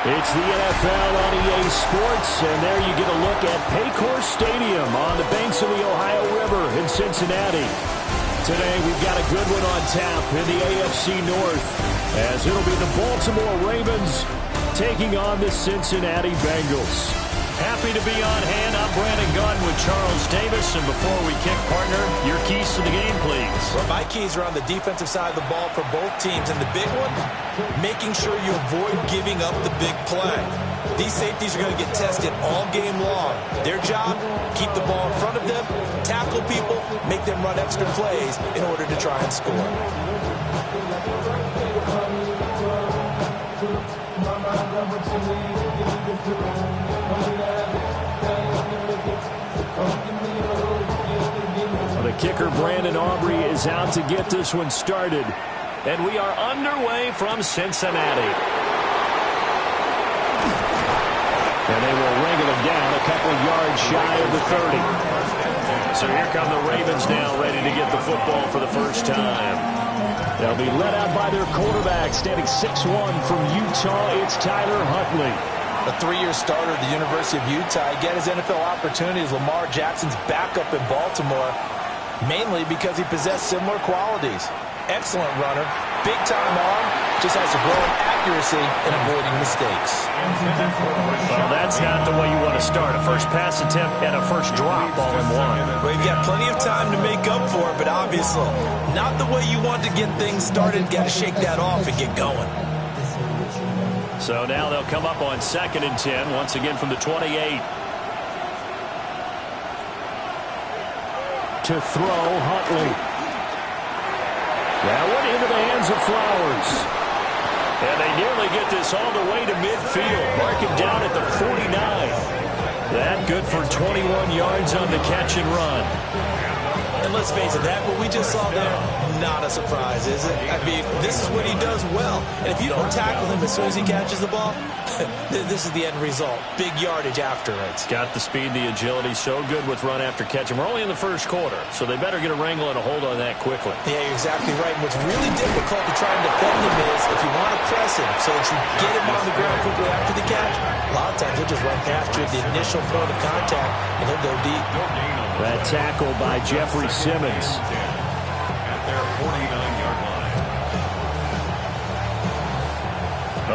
It's the NFL on EA Sports, and there you get a look at Paycor Stadium on the banks of the Ohio River in Cincinnati. Today we've got a good one on tap in the AFC North, as it'll be the Baltimore Ravens taking on the Cincinnati Bengals. Happy to be on hand. I'm Brandon Gunn with Charles Davis. And before we kick, partner, your keys to the game, please. Well, my keys are on the defensive side of the ball for both teams. And the big one, making sure you avoid giving up the big play. These safeties are going to get tested all game long. Their job, keep the ball in front of them, tackle people, make them run extra plays in order to try and score. The kicker, Brandon Aubrey, is out to get this one started. And we are underway from Cincinnati. And they will wrangle it down a couple yards shy of the 30. So here come the Ravens now, ready to get the football for the first time. They'll be led out by their quarterback, standing 6'1" from Utah. It's Tyler Huntley. A three-year starter at the University of Utah. He got his NFL opportunity as Lamar Jackson's backup in Baltimore, mainly because he possessed similar qualities. Excellent runner, big-time arm, just has to grow in accuracy and avoiding mistakes. Well, that's not the way you want to start. A first pass attempt and a first drop all in one. Well, you've got plenty of time to make up for it, but obviously not the way you want to get things started. Got to shake that off and get going. So now they'll come up on 2nd and 10, once again from the 28. To throw, Huntley. That one into the hands of Flowers. And they nearly get this all the way to midfield. Mark him down at the 49. That good for 21 yards on the catch and run. And let's face it, that what we just saw there, not a surprise, is it? I mean, this is what he does well. And if you don't tackle him as soon as he catches the ball, this is the end result. Big yardage afterwards. Got the speed, the agility, so good with run after catch. And we're only in the first quarter, so they better get a wrangle and a hold on that quickly. Yeah, you're exactly right. And what's really difficult to try and defend him is if you want to press him so that you get him on the ground quickly after the catch, a lot of times he'll just run past you at the initial point of contact, and he'll go deep. That tackle by Jeffrey Simmons. At their 49-yard line.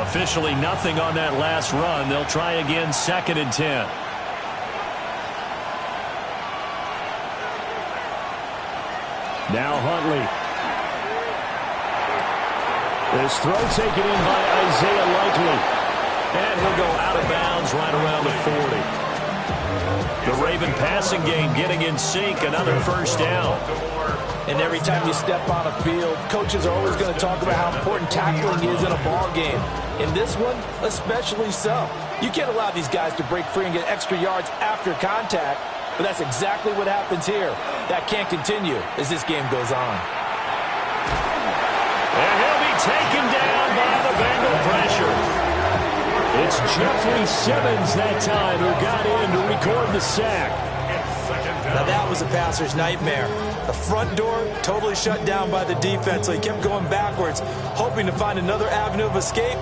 Officially nothing on that last run. They'll try again, 2nd and 10. Now Huntley. This throw taken in by Isaiah Likely. And he'll go out of bounds right around the 40. The Raven passing game getting in sync, another first down. And every time you step on a field, coaches are always going to talk about how important tackling is in a ball game. In this one, especially so. You can't allow these guys to break free and get extra yards after contact, but that's exactly what happens here. That can't continue as this game goes on. And he'll be taken down by the Bengal pressure. It's Jeffrey Simmons that time who got in to record the sack. Now that was a passer's nightmare. The front door totally shut down by the defense, so he kept going backwards, hoping to find another avenue of escape.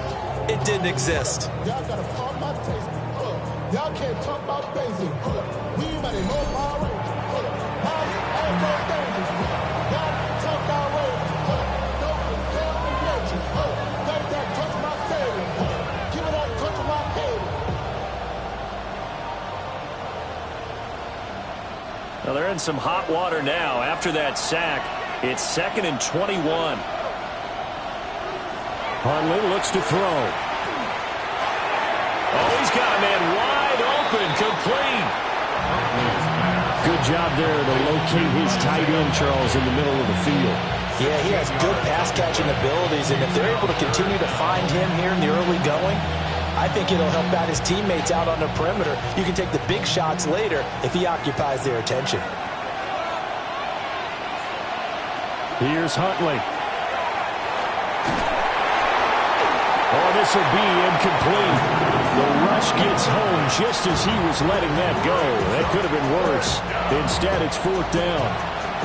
It didn't exist. Y'all gotta pump my taste. Y'all can't talk about basic. We might know my way. I ain't no dangerous. Y'all talk our way. Don't compare me with you. Think that touch my stadium. Give it that touch of my head. Well, they're in some hot water now. After that sack, it's 2nd and 21. Huntley looks to throw. Oh, he's got a man wide open, complete. Good job there to locate his tight end, Charles, in the middle of the field. Yeah, he has good pass-catching abilities, and if they're able to continue to find him here in the early going, I think it'll help out his teammates out on the perimeter. You can take the big shots later if he occupies their attention. Here's Huntley. Oh, this will be incomplete. The rush gets home just as he was letting that go. That could have been worse. Instead, it's 4th down.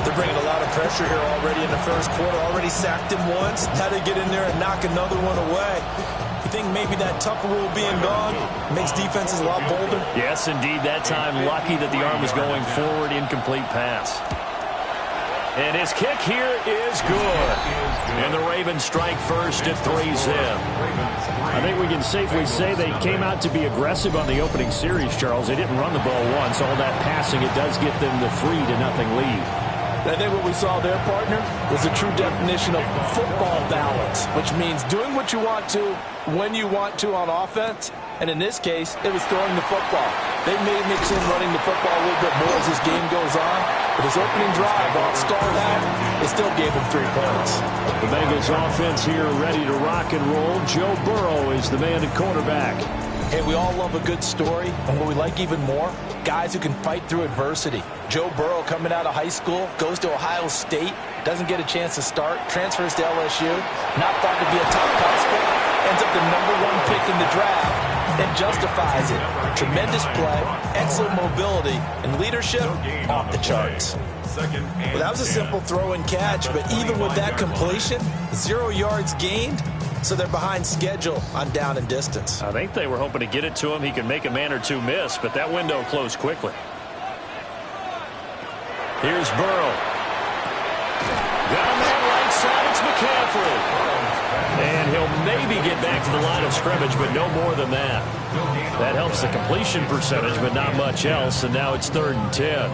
They're bringing a lot of pressure here already in the first quarter. Already sacked him once. Had to get in there and knock another one away. think maybe that tougher rule being gone makes defenses a lot bolder? Yes, indeed. That time, lucky that the arm was going forward. Incomplete pass. And his kick here is good. And the Ravens strike first at 3-zip. I think we can safely say they came out to be aggressive on the opening series, Charles. They didn't run the ball once. All that passing, it does get them the 3-0 lead. I think what we saw there, partner, was a true definition of football balance, which means doing what you want to when you want to on offense. And in this case, it was throwing the football. They may mix in running the football a little bit more as this game goes on. But his opening drive, while it stalled out, it still gave him 3 points. The Bengals offense here ready to rock and roll. Joe Burrow is the man at quarterback. Hey, we all love a good story, and what we like even more, guys who can fight through adversity. Joe Burrow coming out of high school, goes to Ohio State, doesn't get a chance to start, transfers to LSU, not thought to be a top prospect, ends up the #1 pick in the draft, and justifies it. Tremendous play, excellent mobility, and leadership off the charts. Well, that was a simple throw and catch, but even with that completion, 0 yards gained, so they're behind schedule on down and distance. I think they were hoping to get it to him. He could make a man or two miss, but that window closed quickly. Here's Burrow. Got him that right side. It's McCaffrey. And he'll maybe get back to the line of scrimmage, but no more than that. That helps the completion percentage, but not much else, and now it's 3rd and 10.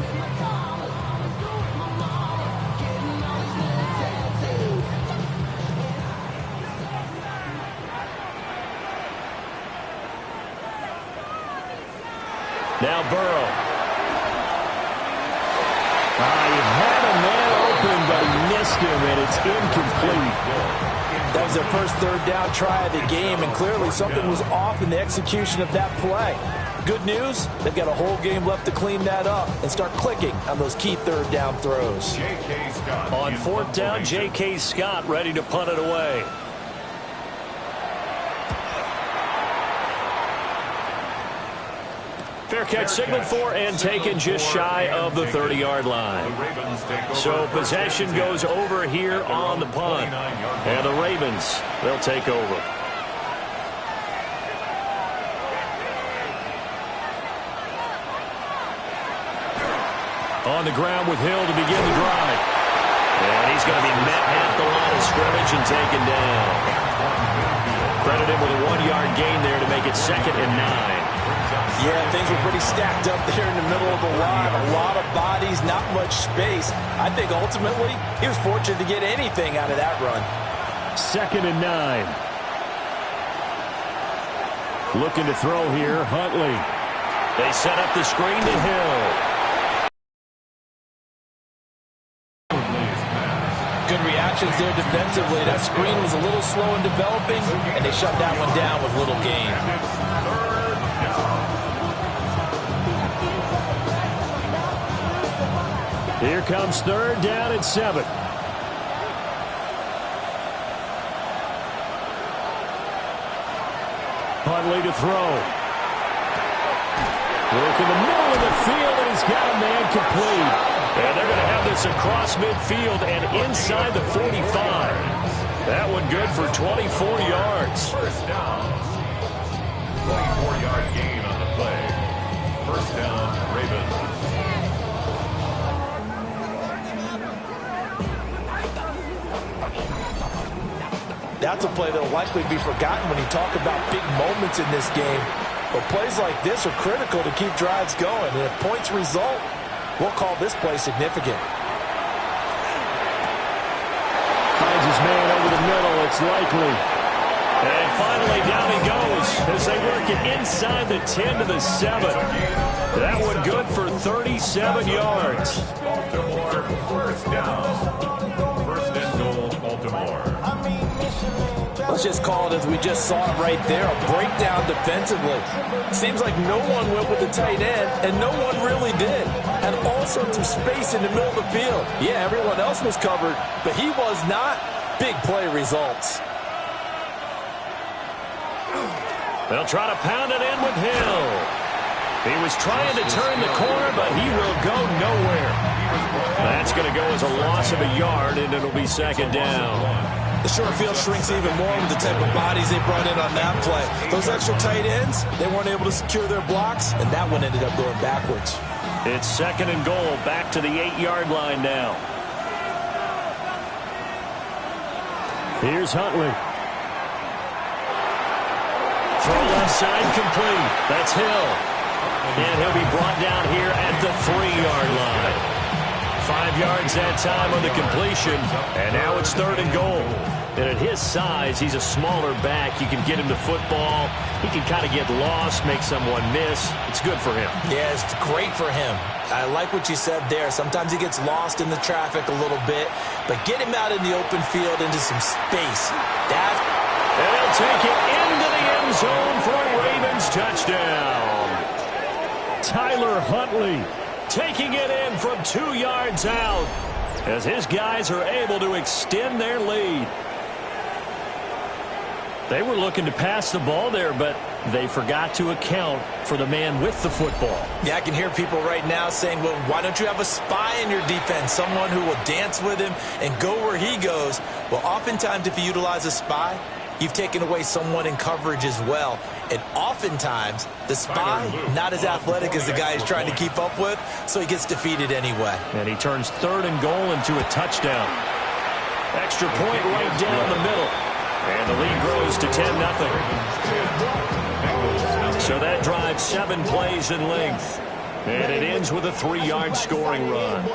Now Burrow. He had a man open, but he missed him, and it's incomplete. That was their first 3rd down try of the game, and clearly something was off in the execution of that play. Good news, they've got a whole game left to clean that up and start clicking on those key 3rd down throws. On 4th down, J.K. Scott ready to punt it away. Fair catch signaled for and taken just shy of the 30-yard line. So possession goes over here on the punt. And the Ravens, they'll take over. On the ground with Hill to begin the drive. And he's going to be met at the line of scrimmage and taken down. Credit him with a 1-yard gain there to make it 2nd and 9. Yeah, things were pretty stacked up there in the middle of the line. A lot of bodies, not much space. I think ultimately he was fortunate to get anything out of that run. 2nd and 9. Looking to throw here, Huntley. They set up the screen to Hill. Good reactions there defensively. That screen was a little slow in developing, and they shut that one down with little gain. Here comes 3rd down and 7. Huntley to throw. Work in the middle of the field, and he's got a man complete. And they're going to have this across midfield and inside the 45. That one good for 24 yards. First down. 24-yard gain on the play. First down, Ravens. That's a play that will likely be forgotten when you talk about big moments in this game. But plays like this are critical to keep drives going. And if points result, we'll call this play significant. Finds his man over the middle. It's likely. And finally down he goes as they work it inside the 10 to the 7. That one good for 37 yards. Baltimore, first down. First and goal, Baltimore. Let's just call it as we just saw it right there, a breakdown defensively. Seems like no one went with the tight end, and no one really did. Had all sorts of space in the middle of the field. Yeah, everyone else was covered, but he was not. Big play results. They'll try to pound it in with Hill. He was trying to turn the corner, but he will go nowhere. That's going to go as a loss of a yard, and it'll be 2nd down. The short field shrinks even more with the type of bodies they brought in on that play. Those extra tight ends, they weren't able to secure their blocks, and that one ended up going backwards. It's 2nd and goal, back to the 8-yard line now. Here's Huntley. Throw left side complete. That's Hill. And he'll be brought down here at the 3-yard line. 5 yards that time on the completion. And now it's 3rd and goal. And at his size, he's a smaller back. You can get him the football. He can kind of get lost, make someone miss. It's good for him. Yeah, it's great for him. I like what you said there. Sometimes he gets lost in the traffic a little bit. But get him out in the open field into some space. And they'll take it into the end zone for a Ravens touchdown. Tyler Huntley taking it in from 2 yards out as his guys are able to extend their lead. They were looking to pass the ball there, but they forgot to account for the man with the football. Yeah, I can hear people right now saying, well, why don't you have a spy in your defense, someone who will dance with him and go where he goes? Well, oftentimes if you utilize a spy, you've taken away someone in coverage as well. And oftentimes, the spy, not as athletic as the guy he's trying to keep up with, so he gets defeated anyway. And he turns 3rd and goal into a touchdown. Extra point right down the middle. And the lead grows to 10-0. So that drives 7 plays in length. And it ends with a 3-yard scoring run.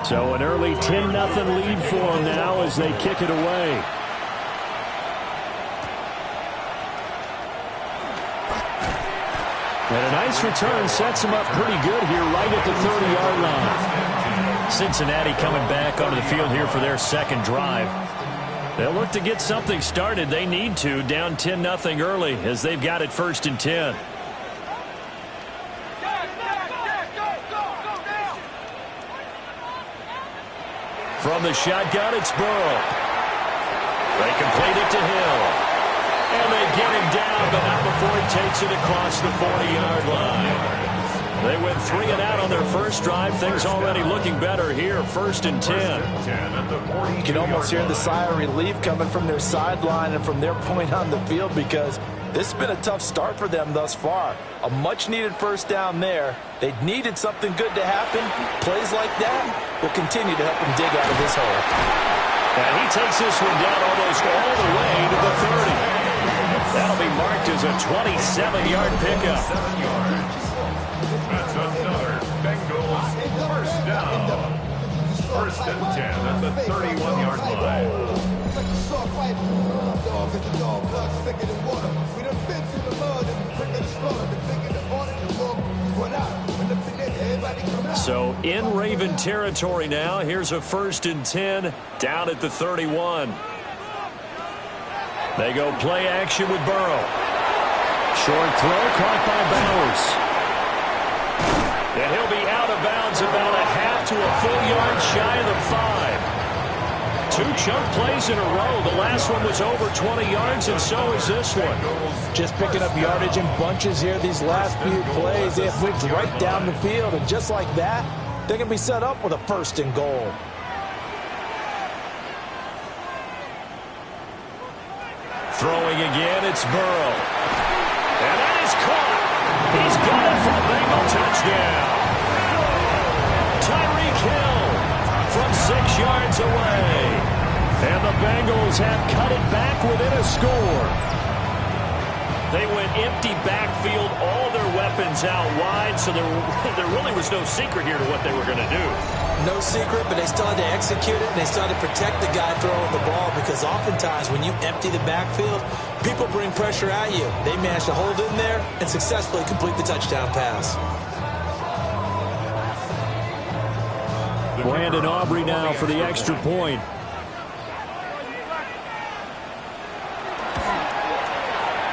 So an early 10-0 lead for them now as they kick it away. And a nice return sets them up pretty good here right at the 30-yard line. Cincinnati coming back onto the field here for their 2nd drive. They'll look to get something started. They need to, down 10-0 early as they've got it 1st and 10. From the shotgun, it's Burrow. They complete it to Hill. And they get him down, but not before he takes it across the 40-yard line. They went 3 and out on their first drive. Things already looking better here, 1st and 10. You can almost hear the sigh of relief coming from their sideline and from their point on the field because this has been a tough start for them thus far. A much-needed 1st down there. They needed something good to happen. Plays like that will continue to help them dig out of this hole. And he takes this one down almost all the way to the 30. That'll be marked as a 27-yard pickup. 7 yards. That's another Bengals 1st down. 1st and 10 at the 31-yard line. So in Raven territory now, here's a 1st and 10 down at the 31. They go play action with Burrow. Short throw caught by Bowers. And he'll be out of bounds about a half to a full yard shy of the 5. 2 chunk plays in a row. The last one was over 20 yards, and so is this one. Just picking up yardage in bunches here these last few plays. They have moved right down the field, and just like that, they're going to be set up with a 1st and goal. Throwing again, it's Burrow. And that is caught. He's got it for a Bengal touchdown. Tyreek Hill from 6 yards away. And the Bengals have cut it back within a score. They went empty backfield, all their weapons out wide, so there really was no secret here to what they were going to do. No secret, but they still had to execute it, and they still had to protect the guy throwing the ball because oftentimes when you empty the backfield, people bring pressure at you. They managed to hold in there and successfully complete the touchdown pass. Brandon Aubrey now for the extra point.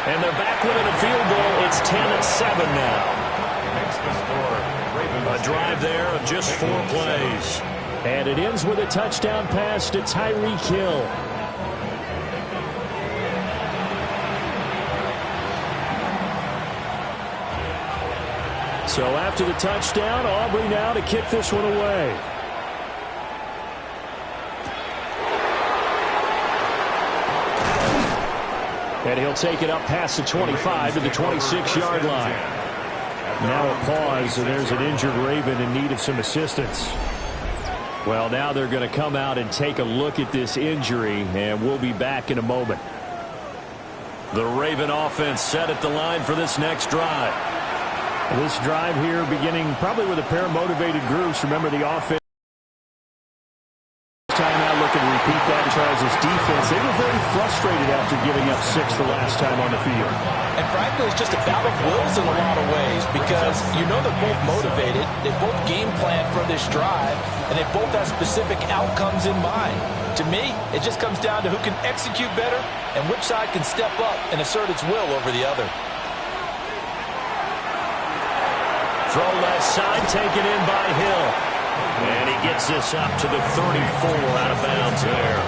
And they're back within a field goal. It's 10-7 now. Makes the score. A drive there of just 4 plays. And it ends with a touchdown pass to Tyreek Hill. So after the touchdown, Aubrey now to kick this one away. And he'll take it up past the 25 to the 26-yard line. Now a pause, and there's an injured Raven in need of some assistance. Well, now they're going to come out and take a look at this injury, and we'll be back in a moment. The Raven offense set at the line for this next drive. This drive here beginning probably with a pair of motivated groups. Remember the offense. Timeout looking to repeat that. Charles' defense, they were very frustrated after giving up 6 the last time on the field. And frankly, it's just a battle of wills in a lot of ways because you know they're both motivated. They both game plan for this drive, and they both have specific outcomes in mind. To me, it just comes down to who can execute better and which side can step up and assert its will over the other. Throw left side, taken in by Hill. And he gets this up to the 34 out of bounds there.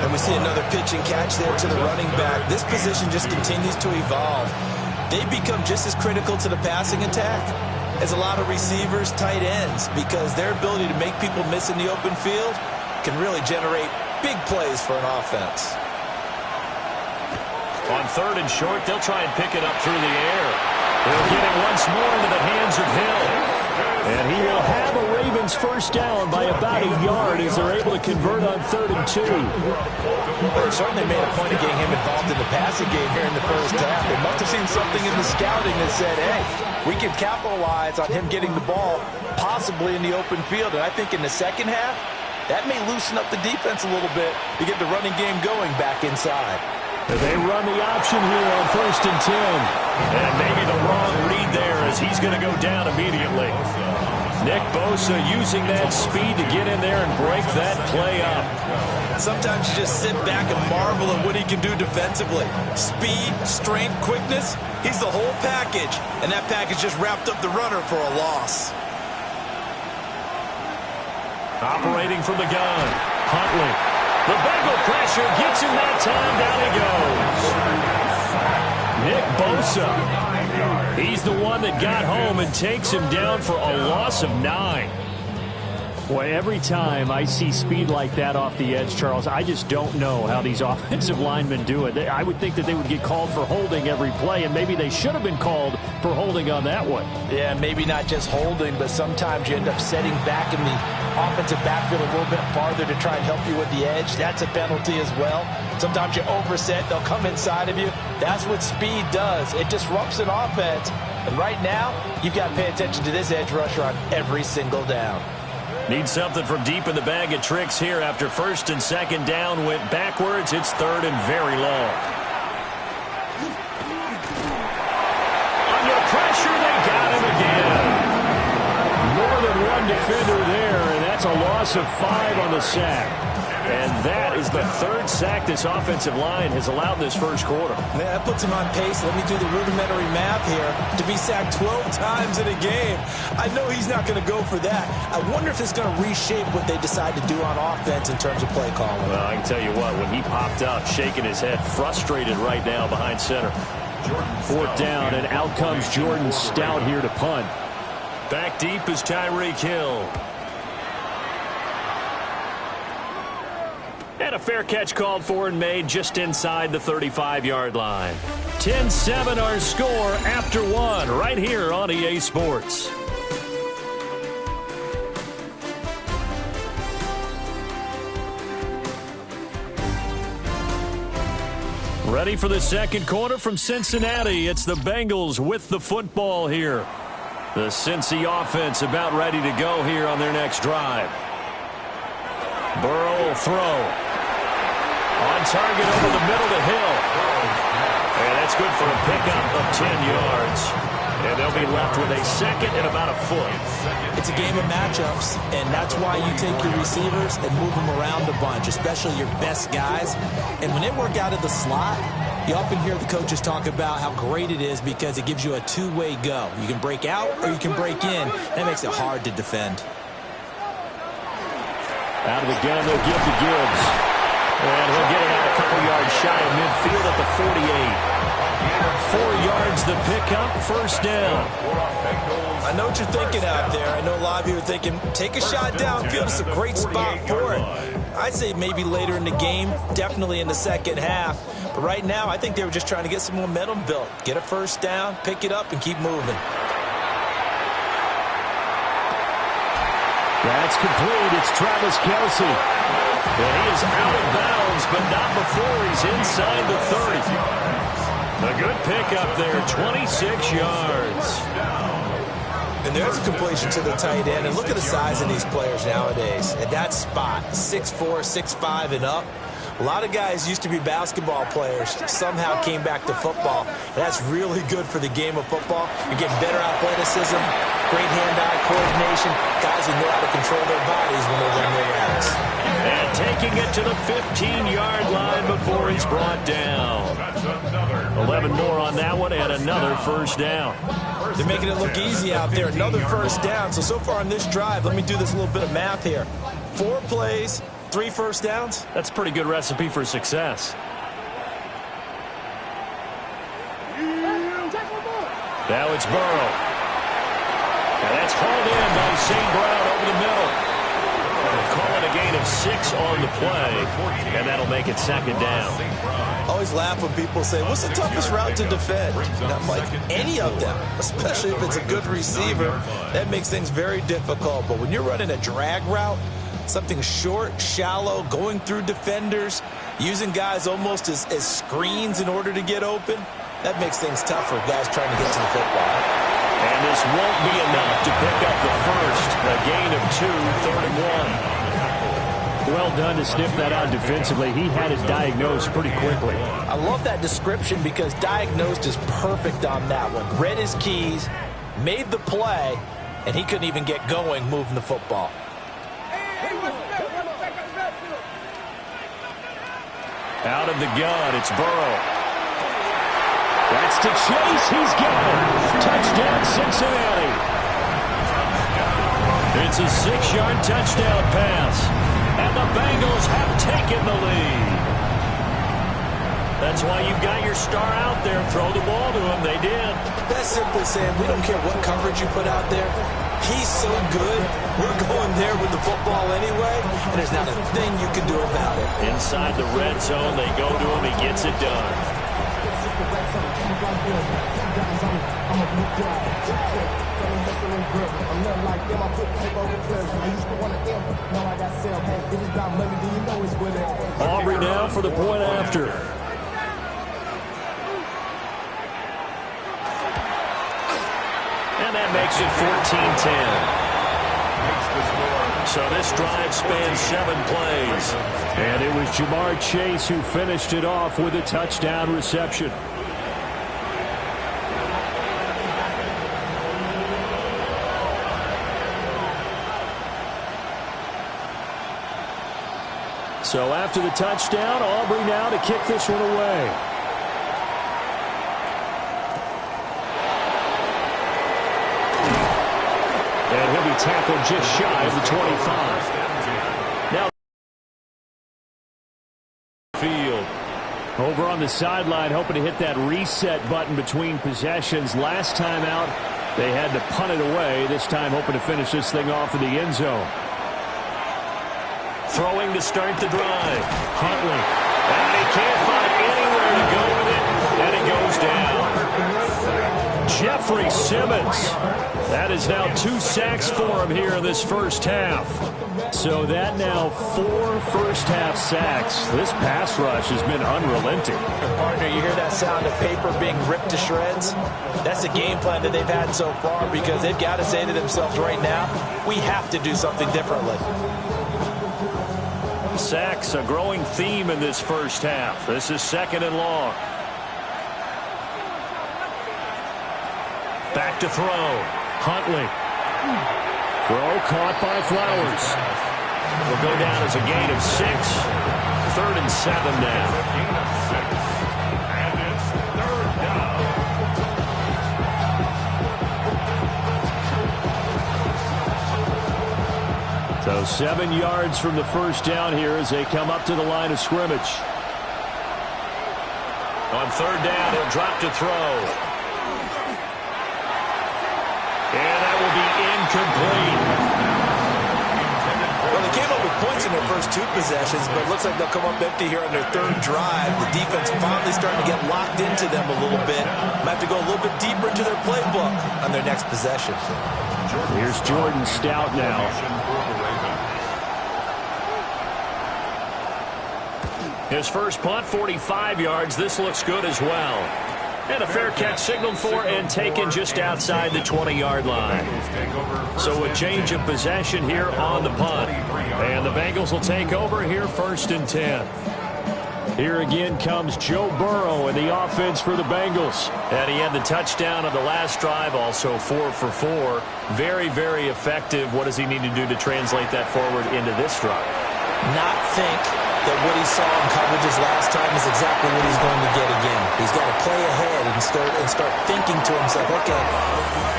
And we see another pitch and catch there to the running back. This position just continues to evolve. They become just as critical to the passing attack as a lot of receivers, tight ends, because their ability to make people miss in the open field can really generate big plays for an offense. On 3rd and short, they'll try and pick it up through the air. They'll get it once more into the hands of Hill. And he will have a Ravens first down by about a yard as they're able to convert on 3rd and 2. Well, they certainly made a point of getting him involved in the passing game here in the first half. They must have seen something in the scouting that said, hey, we can capitalize on him getting the ball possibly in the open field. And I think in the second half, that may loosen up the defense a little bit to get the running game going back inside. They run the option here on 1st and 10. And maybe the wrong read there as he's going to go down immediately. Nick Bosa using that speed to get in there and break that play up. Sometimes you just sit back and marvel at what he can do defensively. Speed, strength, quickness, he's the whole package. And that package just wrapped up the runner for a loss. Operating from the gun, Huntley. The Bengal pressure gets him that time. Down he goes. Nick Bosa. He's the one that got home and takes him down for a loss of 9. Boy, every time I see speed like that off the edge, Charles, I just don't know how these offensive linemen do it. I would think that they would get called for holding every play, and maybe they should have been called for holding on that one. Yeah, maybe not just holding, but sometimes you end up setting back in the offensive backfield a little bit farther to try and help you with the edge. That's a penalty as well. Sometimes you overset, they'll come inside of you. That's what speed does. It disrupts an offense. And right now, you've got to pay attention to this edge rusher on every single down. Need something from deep in the bag of tricks here after 1st and 2nd down went backwards. It's 3rd and very long. Under pressure, they got him again. More than one defender there, and that's a loss of 5 on the sack. And that is the 3rd sack this offensive line has allowed this first quarter. Man, that puts him on pace. Let me do the rudimentary math here. To be sacked 12 times in a game. I know he's not going to go for that. I wonder if it's going to reshape what they decide to do on offense in terms of play calling. Well, I can tell you what, when he popped up, shaking his head, frustrated right now behind center. 4th down, and out comes Jordan Stout here to punt. Back deep is Tyreek Hill. And a fair catch called for and made just inside the 35-yard line. 10-7 our score after 1 right here on EA Sports. Ready for the second quarter from Cincinnati. It's the Bengals with the football here. The Cincy offense about ready to go here on their next drive. Burrow will throw. On target over the middle to Hill. And that's good for a pickup of 10 yards. And they'll be left with a 2nd and about a foot. It's a game of matchups, and that's why you take your receivers and move them around a bunch, especially your best guys. And when they work out of the slot, you often hear the coaches talk about how great it is because it gives you a two-way go. You can break out or you can break in. That makes it hard to defend. Out of the gun, they'll give to Gibbs. And he'll get it out a couple yards shy of midfield at the 48. 4 yards the pickup, first down. I know what you're thinking out there. I know a lot of you are thinking, take a shot downfield. It's a great spot for it. I'd say maybe later in the game, definitely in the second half. But right now, I think they were just trying to get some momentum built. Get a first down, pick it up, and keep moving. That's complete. It's Travis Kelce. And he is out of bounds, but not before he's inside the 30. A good pickup there, 26 yards. And there's a completion to the tight end. And look at the size of these players nowadays. At that spot, 6'4", 6'5", and up. A lot of guys used to be basketball players, somehow came back to football. And that's really good for the game of football. You're getting better athleticism, great hand-eye coordination, guys who know how to control their bodies when they run their routes. And taking it to the 15-yard line before he's brought down. 11 more on that one and another first down. They're making it look easy out there. Another first down. So far on this drive, let me do this little bit of math here. 4 plays, 3 first downs. That's a pretty good recipe for success. Now it's Burrow. And that's hauled in by St. Brown over the middle. We'll call it a gain of 6 on the play, and that'll make it second down. I always laugh when people say, what's the toughest route to defend? And I'm like, any of them, especially if it's a good receiver. That makes things very difficult. But when you're running a drag route, something short, shallow, going through defenders, using guys almost as screens in order to get open, that makes things tough for guys trying to get to the football. And this won't be enough to pick up the first. A gain of 2, 3rd and 1. Well done to sniff that out defensively. He had it diagnosed pretty quickly. I love that description because diagnosed is perfect on that one. Read his keys, made the play, and he couldn't even get going moving the football. Out of the gun, it's Burrow. That's to Chase. He's got it. Touchdown, Cincinnati. It's a 6-yard touchdown pass. And the Bengals have taken the lead. That's why you've got your star out there. Throw the ball to him. They did. That's simply saying we don't care what coverage you put out there. He's so good. We're going there with the football anyway, and there's not a thing you can do about it. Inside the red zone, they go to him. He gets it done. Aubrey now for the point after. And that makes it 14-10. So this drive spans 7 plays. And it was Jamar Chase who finished it off with a touchdown reception. So after the touchdown, Aubrey now to kick this one away. And he'll be tackled just shy of the 25. Now field. Over on the sideline, hoping to hit that reset button between possessions. Last time out, they had to punt it away. This time hoping to finish this thing off in the end zone. Throwing to start the drive. Huntley. And he can't find anywhere to go with it. And it goes down. Jeffrey Simmons. That is now 2 sacks for him here in this first half. So that now 4 first-half sacks. This pass rush has been unrelenting. Partner, you hear that sound of paper being ripped to shreds? That's the game plan that they've had so far because they've got to say to themselves right now, we have to do something differently. Sacks, a growing theme in this first half. This is 2nd and long. Back to throw. Huntley. Throw caught by Flowers. Will go down as a gain of 6. 3rd and 7 now. And it's 3rd down. So 7 yards from the first down here as they come up to the line of scrimmage. On third down, he'll drop to throw. And that will be incomplete. Well, they came up with points in their first 2 possessions, but it looks like they'll come up empty here on their 3rd drive. The defense finally starting to get locked into them a little bit. Might have to go a little bit deeper into their playbook on their next possession. Here's Jordan Stout now. His first punt, 45 yards. This looks good as well. And a fair catch signaled for and taken just outside the 20-yard line. So a change of possession here on the punt. And the Bengals will take over here 1st and 10. Here again comes Joe Burrow in the offense for the Bengals. And he had the touchdown on the last drive, also 4 for 4. Very, very effective. What does he need to do to translate that forward into this drive? Not think that what he saw in coverages last time is exactly what he's going to get again. He's got to play ahead and start thinking to himself, okay,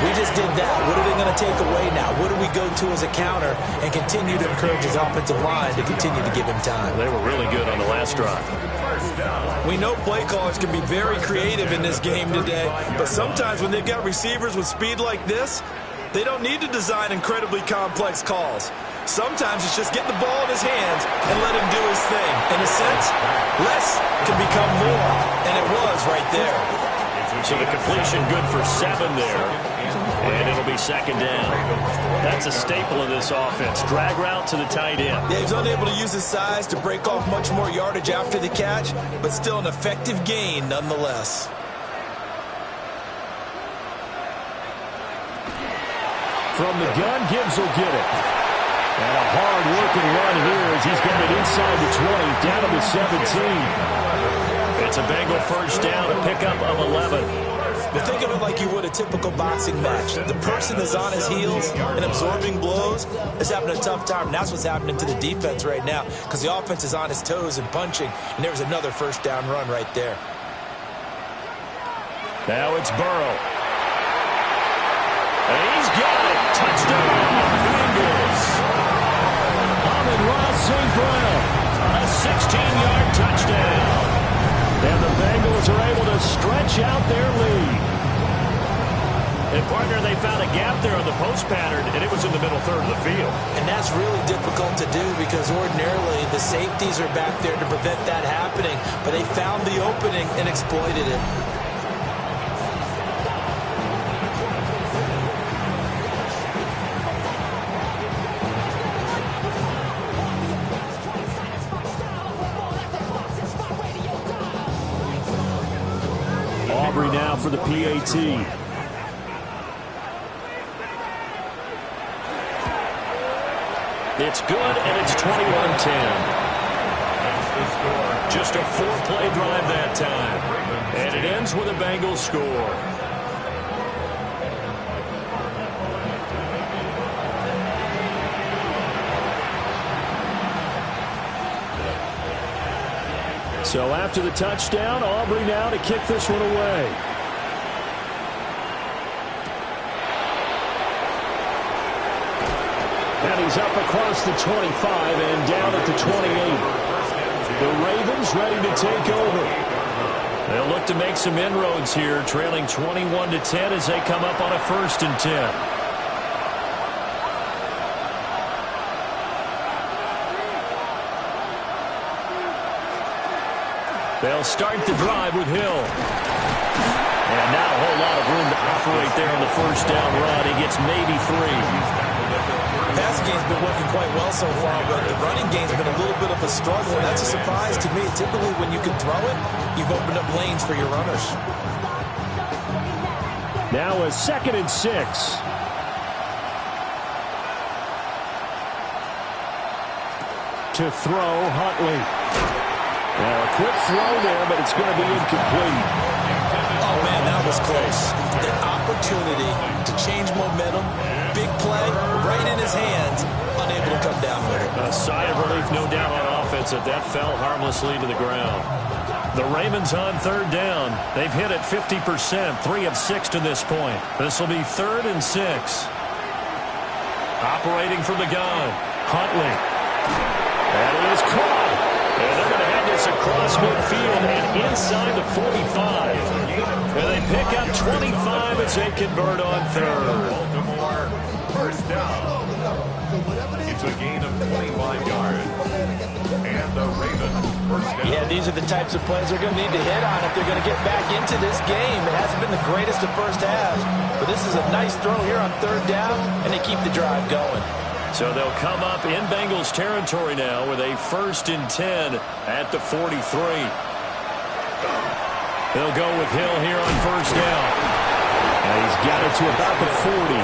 we just did that. What are they going to take away now? What do we go to as a counter? And continue to encourage his offensive line to continue to give him time. They were really good on the last drive. We know play callers can be very creative in this game today, but sometimes when they've got receivers with speed like this, they don't need to design incredibly complex calls. Sometimes it's just get the ball in his hands and let him do his thing. In a sense, less can become more, and it was right there. So the completion good for 7 there, and it'll be 2nd down. That's a staple of this offense. Drag route to the tight end. Yeah, he's unable to use his size to break off much more yardage after the catch, but still an effective gain nonetheless. From the gun, Gibbs will get it. And a hard-working run here as he's got it inside the 20, down to the 17. It's a Bengal first down, a pickup of 11. But think of it like you would a typical boxing match. The person is on his heels and absorbing blows is having a tough time. And that's what's happening to the defense right now because the offense is on his toes and punching. And there's another first down run right there. Now it's Burrow. And he's got it. Touchdown, Bengals. Ross St. Brown, a 16-yard touchdown. And the Bengals are able to stretch out their lead. And, partner, they found a gap there on the post pattern, and it was in the middle third of the field. And that's really difficult to do because ordinarily the safeties are back there to prevent that happening. But they found the opening and exploited it. Now for the PAT. It's good, and it's 21-10. Just a 4-play drive that time. And it ends with a Bengals score. So after the touchdown, Aubrey now to kick this one away. And he's up across the 25 and down at the 28. The Ravens ready to take over. They'll look to make some inroads here, trailing 21-10 as they come up on a 1st and 10. They'll start the drive with Hill. And not a whole lot of room to operate there on the first down run. He gets maybe 3. The passing game's been working quite well so far, but the running game's been a little bit of a struggle, and that's a surprise to me. Typically, when you can throw it, you've opened up lanes for your runners. Now a 2nd and 6. To throw, Huntley. Now a quick throw there, but it's going to be incomplete. Oh, man, that was close. The opportunity to change momentum, big play, right in his hands, unable to come down with it. A sigh of relief, no doubt, on offense that fell harmlessly to the ground. The Ravens on 3rd down. They've hit it 50%, 3 of 6 to this point. This will be 3rd and 6. Operating from the gun, Huntley. And it is caught. And they're going to have this a across midfield and inside the 45. And they pick up 25 as they convert on third. Baltimore, first down. It's a gain of 25 yards. And the Ravens, first down. Yeah, these are the types of plays they're going to need to hit on if they're going to get back into this game. It hasn't been the greatest of first halves, but this is a nice throw here on third down, and they keep the drive going. So they'll come up in Bengals territory now with a 1st and 10 at the 43. They'll go with Hill here on first down. And he's got it to about the 40.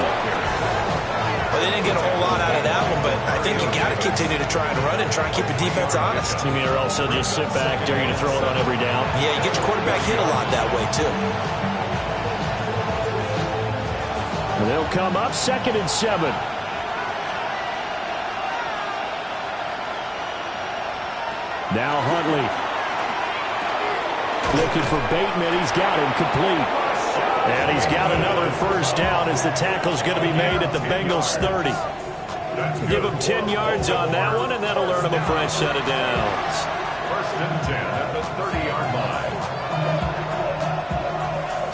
Well, they didn't get a whole lot out of that one, but I think you got to continue to try and run and try and keep the defense honest. You mean, or else they'll just sit back, dare you to throw it on every down? Yeah, you get your quarterback hit a lot that way, too. And they'll come up 2nd and 7. Now Huntley. Looking for Bateman. He's got him complete. And he's got another first down as the tackle's going to be made at the Bengals 30. Give him 10 yards on that one, and that'll earn him a fresh set of downs. 1st and 10 at the 30-yard line.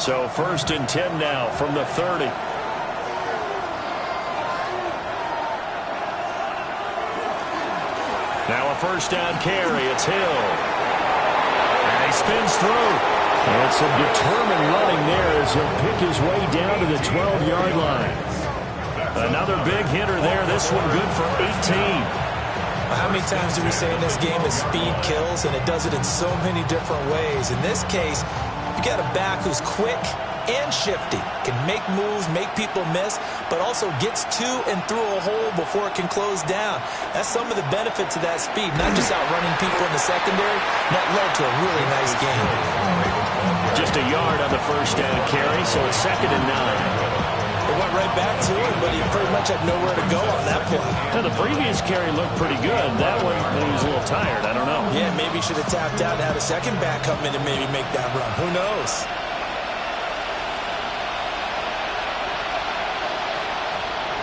So 1st and 10 now from the 30. Now a first down carry. It's Hill. And he spins through. And some determined running there as he'll pick his way down to the 12-yard line. Another big hitter there. This one good for 18. How many times do we say in this game that speed kills, and it does it in so many different ways? In this case, you got a back who's quick and shifty, can make moves, make people miss, but also gets to and through a hole before it can close down. That's some of the benefits of that speed, not just outrunning people in the secondary. That led to a really nice game. Just a yard on the first down carry, so it's 2nd and 9. It went right back to him, but he pretty much had nowhere to go on that play. Now, the previous carry looked pretty good. That one, he was a little tired. I don't know. Yeah, maybe he should have tapped out and had a second back come in and maybe make that run. Who knows?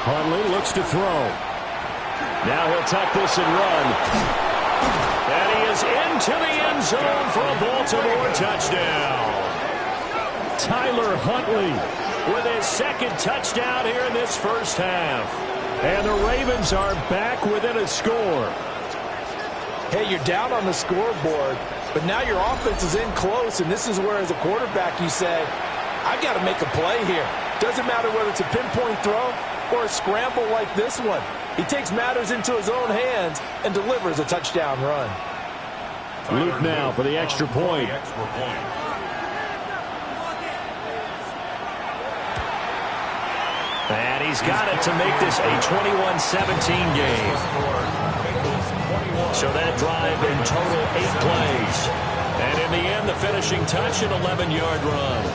Huntley looks to throw. Now he'll tuck this and run. And he is into the end zone for a Baltimore touchdown. Tyler Huntley with his 2nd touchdown here in this first half. And the Ravens are back within a score. Hey, you're down on the scoreboard, but now your offense is in close, and this is where, as a quarterback, you say, I've got to make a play here. Doesn't matter whether it's a pinpoint throw or a scramble like this one. He takes matters into his own hands and delivers a touchdown run. Luke now for the extra point. And he's got it to make this a 21-17 game. So that drive in total 8 plays. And in the end, the finishing touch, an 11-yard run.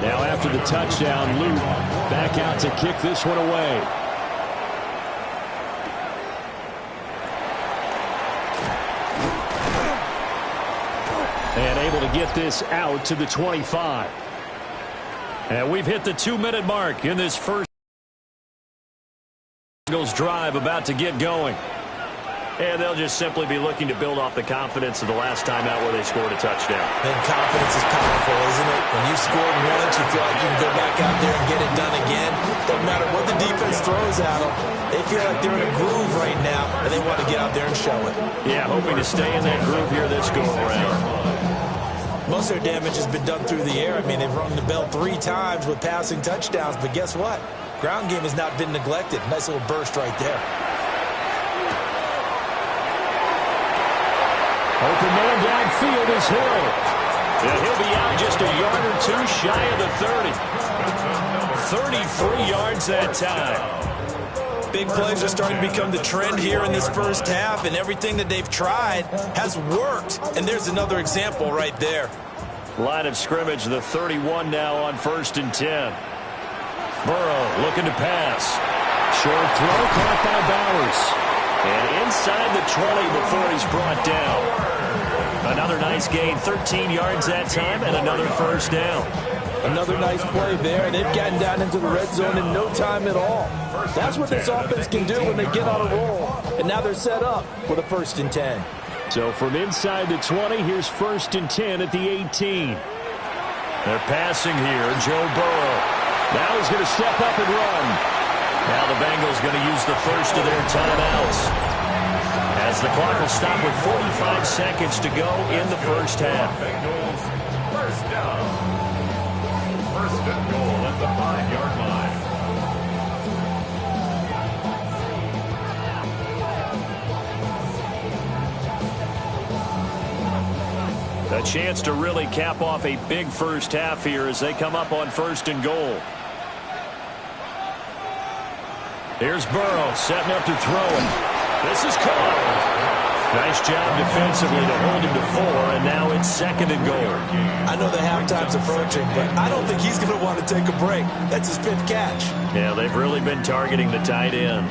Now after the touchdown, Luke back out to kick this one away. And able to get this out to the 25. And we've hit the 2-minute mark in this first Bengals drive about to get going. And they'll just simply be looking to build off the confidence of the last time out where they scored a touchdown. And confidence is powerful, isn't it? When you scored once, you feel like you can go back out there and get it done again. Doesn't matter what the defense throws at them. They feel like they're in a groove right now, and they want to get out there and show it. Yeah, hoping to stay in that groove here this go-around. Most of their damage has been done through the air. I mean, they've rung the bell 3 times with passing touchdowns, but guess what? Ground game has not been neglected. Nice little burst right there. Open man downfield is Hill. And he'll be out just a yard or 2 shy of the 30. 33 yards that time. Big plays are starting to become the trend here in this first half, and everything that they've tried has worked. And there's another example right there. Line of scrimmage, the 31 now on 1st and 10. Burrow looking to pass. Short throw caught by Bowers. And inside the 20 before he's brought down. Another nice gain, 13 yards that time, and another first down. Another nice play there. They've gotten down into the red zone in no time at all. That's what this offense can do when they get on a roll. And now they're set up with a 1st and 10. So from inside the 20, here's 1st and 10 at the 18. They're passing here. Joe Burrow. Now he's going to step up and run. Now the Bengals going to use the first of their timeouts, as the clock will stop with 45 seconds to go in the first half. Bengals, first down. 1st and goal at the 5-yard line. A chance to really cap off a big first half here as they come up on 1st and goal. Here's Burrow setting up to throw it. This is caught. Nice job defensively to hold him to 4, and now it's 2nd and goal. I know the halftime's approaching, but I don't think he's going to want to take a break. That's his 5th catch. Yeah, they've really been targeting the tight end.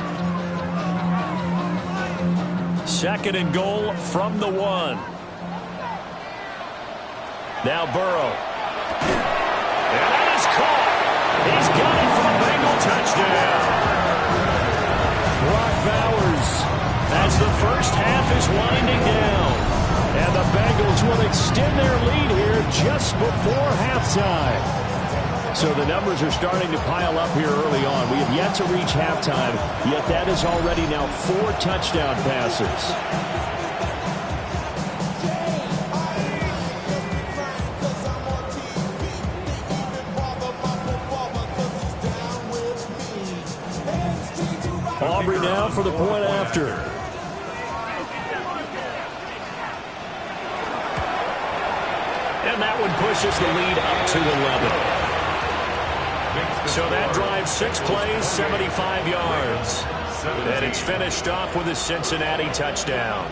2nd and goal from the 1. Now Burrow. And that is caught. He's got it for a Bengal touchdown. Brock Bowers, as the first half is winding down. And the Bengals will extend their lead here just before halftime. So the numbers are starting to pile up here early on. We have yet to reach halftime, yet that is already now 4 touchdown passes. Aubrey now for the point after. And that one pushes the lead up to 11. So that drives 6 plays, 75 yards. And it's finished off with a Cincinnati touchdown.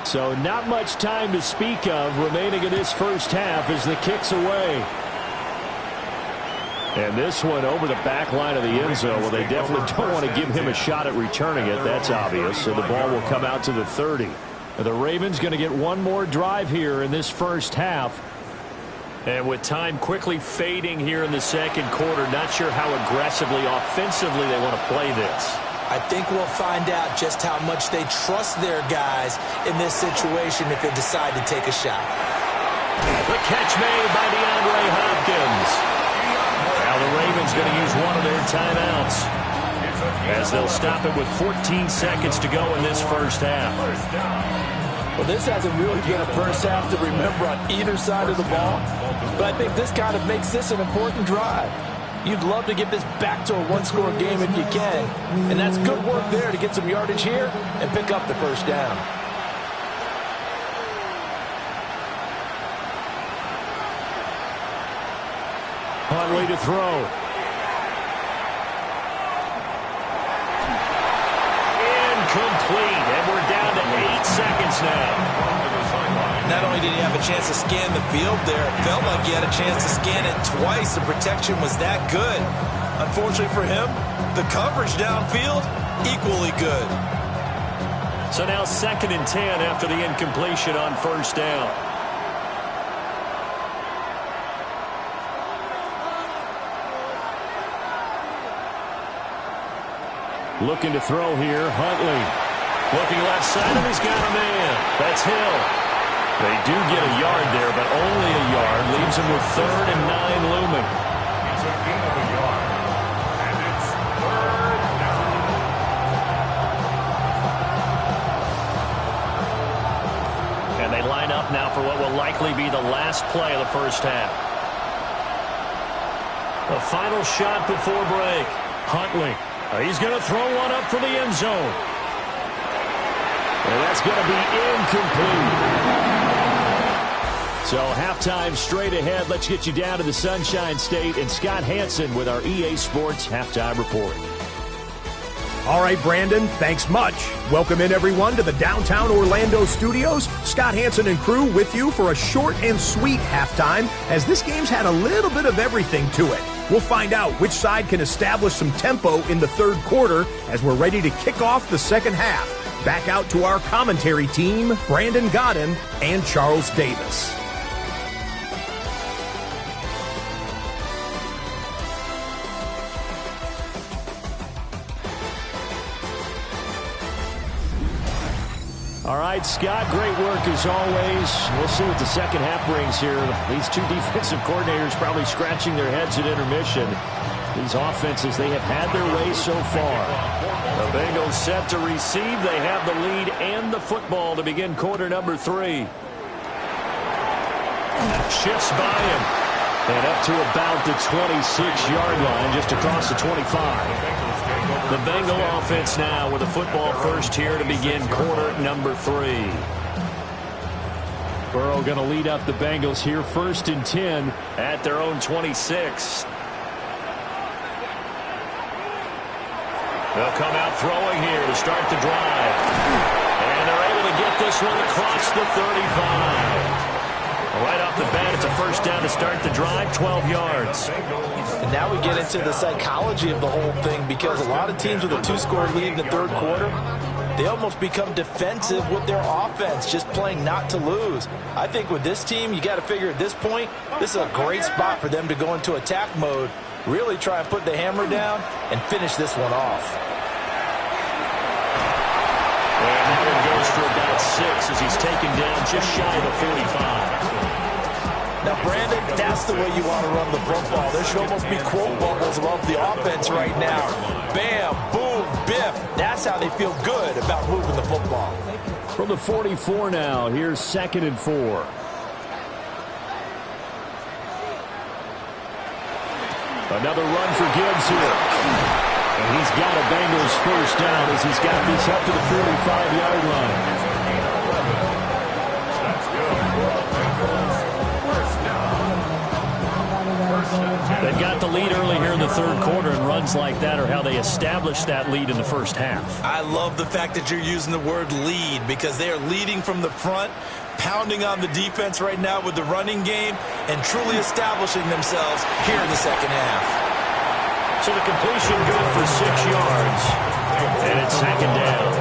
So not much time to speak of remaining in this first half as the kick's away. And this one over the back line of the end zone. Well, they definitely don't want to give him a shot at returning it. That's obvious. So the ball will come out to the 30. The Ravens going to get one more drive here in this first half. And with time quickly fading here in the second quarter, not sure how aggressively, offensively they want to play this. I think we'll find out just how much they trust their guys in this situation if they decide to take a shot. The catch made by DeAndre Hopkins. Now the Ravens going to use one of their timeouts, as they'll stop it with 14 seconds to go in this first half. Well, this hasn't really been a first half to remember on either side of the ball, but I think this kind of makes this an important drive. You'd love to get this back to a one-score game if you can, and that's good work there to get some yardage here and pick up the first down. Huntley to throw. Incomplete, and we're down to 8 seconds now. Not only did he have a chance to scan the field there, it felt like he had a chance to scan it twice. The protection was that good. Unfortunately for him, the coverage downfield, equally good. So now 2nd and 10 after the incompletion on first down. Looking to throw here, Huntley. Looking left side, and he's got a man. That's Hill. They do get a yard there, but only a yard. Leaves him with 3rd and 9 looming. It's a gain of a yard, and it's 3rd down. And they line up now for what will likely be the last play of the first half. The final shot before break. Huntley. He's going to throw one up for the end zone. And that's going to be incomplete. So halftime straight ahead. Let's get you down to the Sunshine State and Scott Hansen with our EA Sports Halftime Report. All right, Brandon, thanks much. Welcome in, everyone, to the downtown Orlando studios. Scott Hansen and crew with you for a short and sweet halftime, as this game's had a little bit of everything to it. We'll find out which side can establish some tempo in the third quarter as we're ready to kick off the second half. Back out to our commentary team, Brandon Godden and Charles Davis. All right, Scott, great work as always. We'll see what the second half brings here. These two defensive coordinators probably scratching their heads at intermission. These offenses, they have had their way so far. The Bengals set to receive. They have the lead and the football to begin quarter number 3. Shifts by him. And up to about the 26-yard line, just across the 25. The Bengal offense now with a football first here to begin quarter number 3. Burrow going to lead up the Bengals here, 1st and 10 at their own 26. They'll come out throwing here to start the drive. And they're able to get this one across the 35. Right off the bat, it's a first down to start the drive, 12 yards. And now we get into the psychology of the whole thing, because a lot of teams with a 2-score lead in the third quarter, they almost become defensive with their offense, just playing not to lose. I think with this team, you got to figure at this point, this is a great spot for them to go into attack mode, really try and put the hammer down and finish this one off. And that one goes for about 6 as he's taken down just shy of the 45. Now, Brandon, that's the way you want to run the football. There should almost be quote bubbles above the offense right now. Bam, boom, biff. That's how they feel good about moving the football. From the 44 now, here's 2nd and 4. Another run for Gibbs here. And he's got a Bengals first down as he's got this up to the 45-yard line. They've got the lead early here in the third quarter, and runs like that are how they establish that lead in the first half. I love the fact that you're using the word lead, because they are leading from the front, pounding on the defense right now with the running game, and truly establishing themselves here in the second half. So the completion good for 6 yards, and it's 2nd down.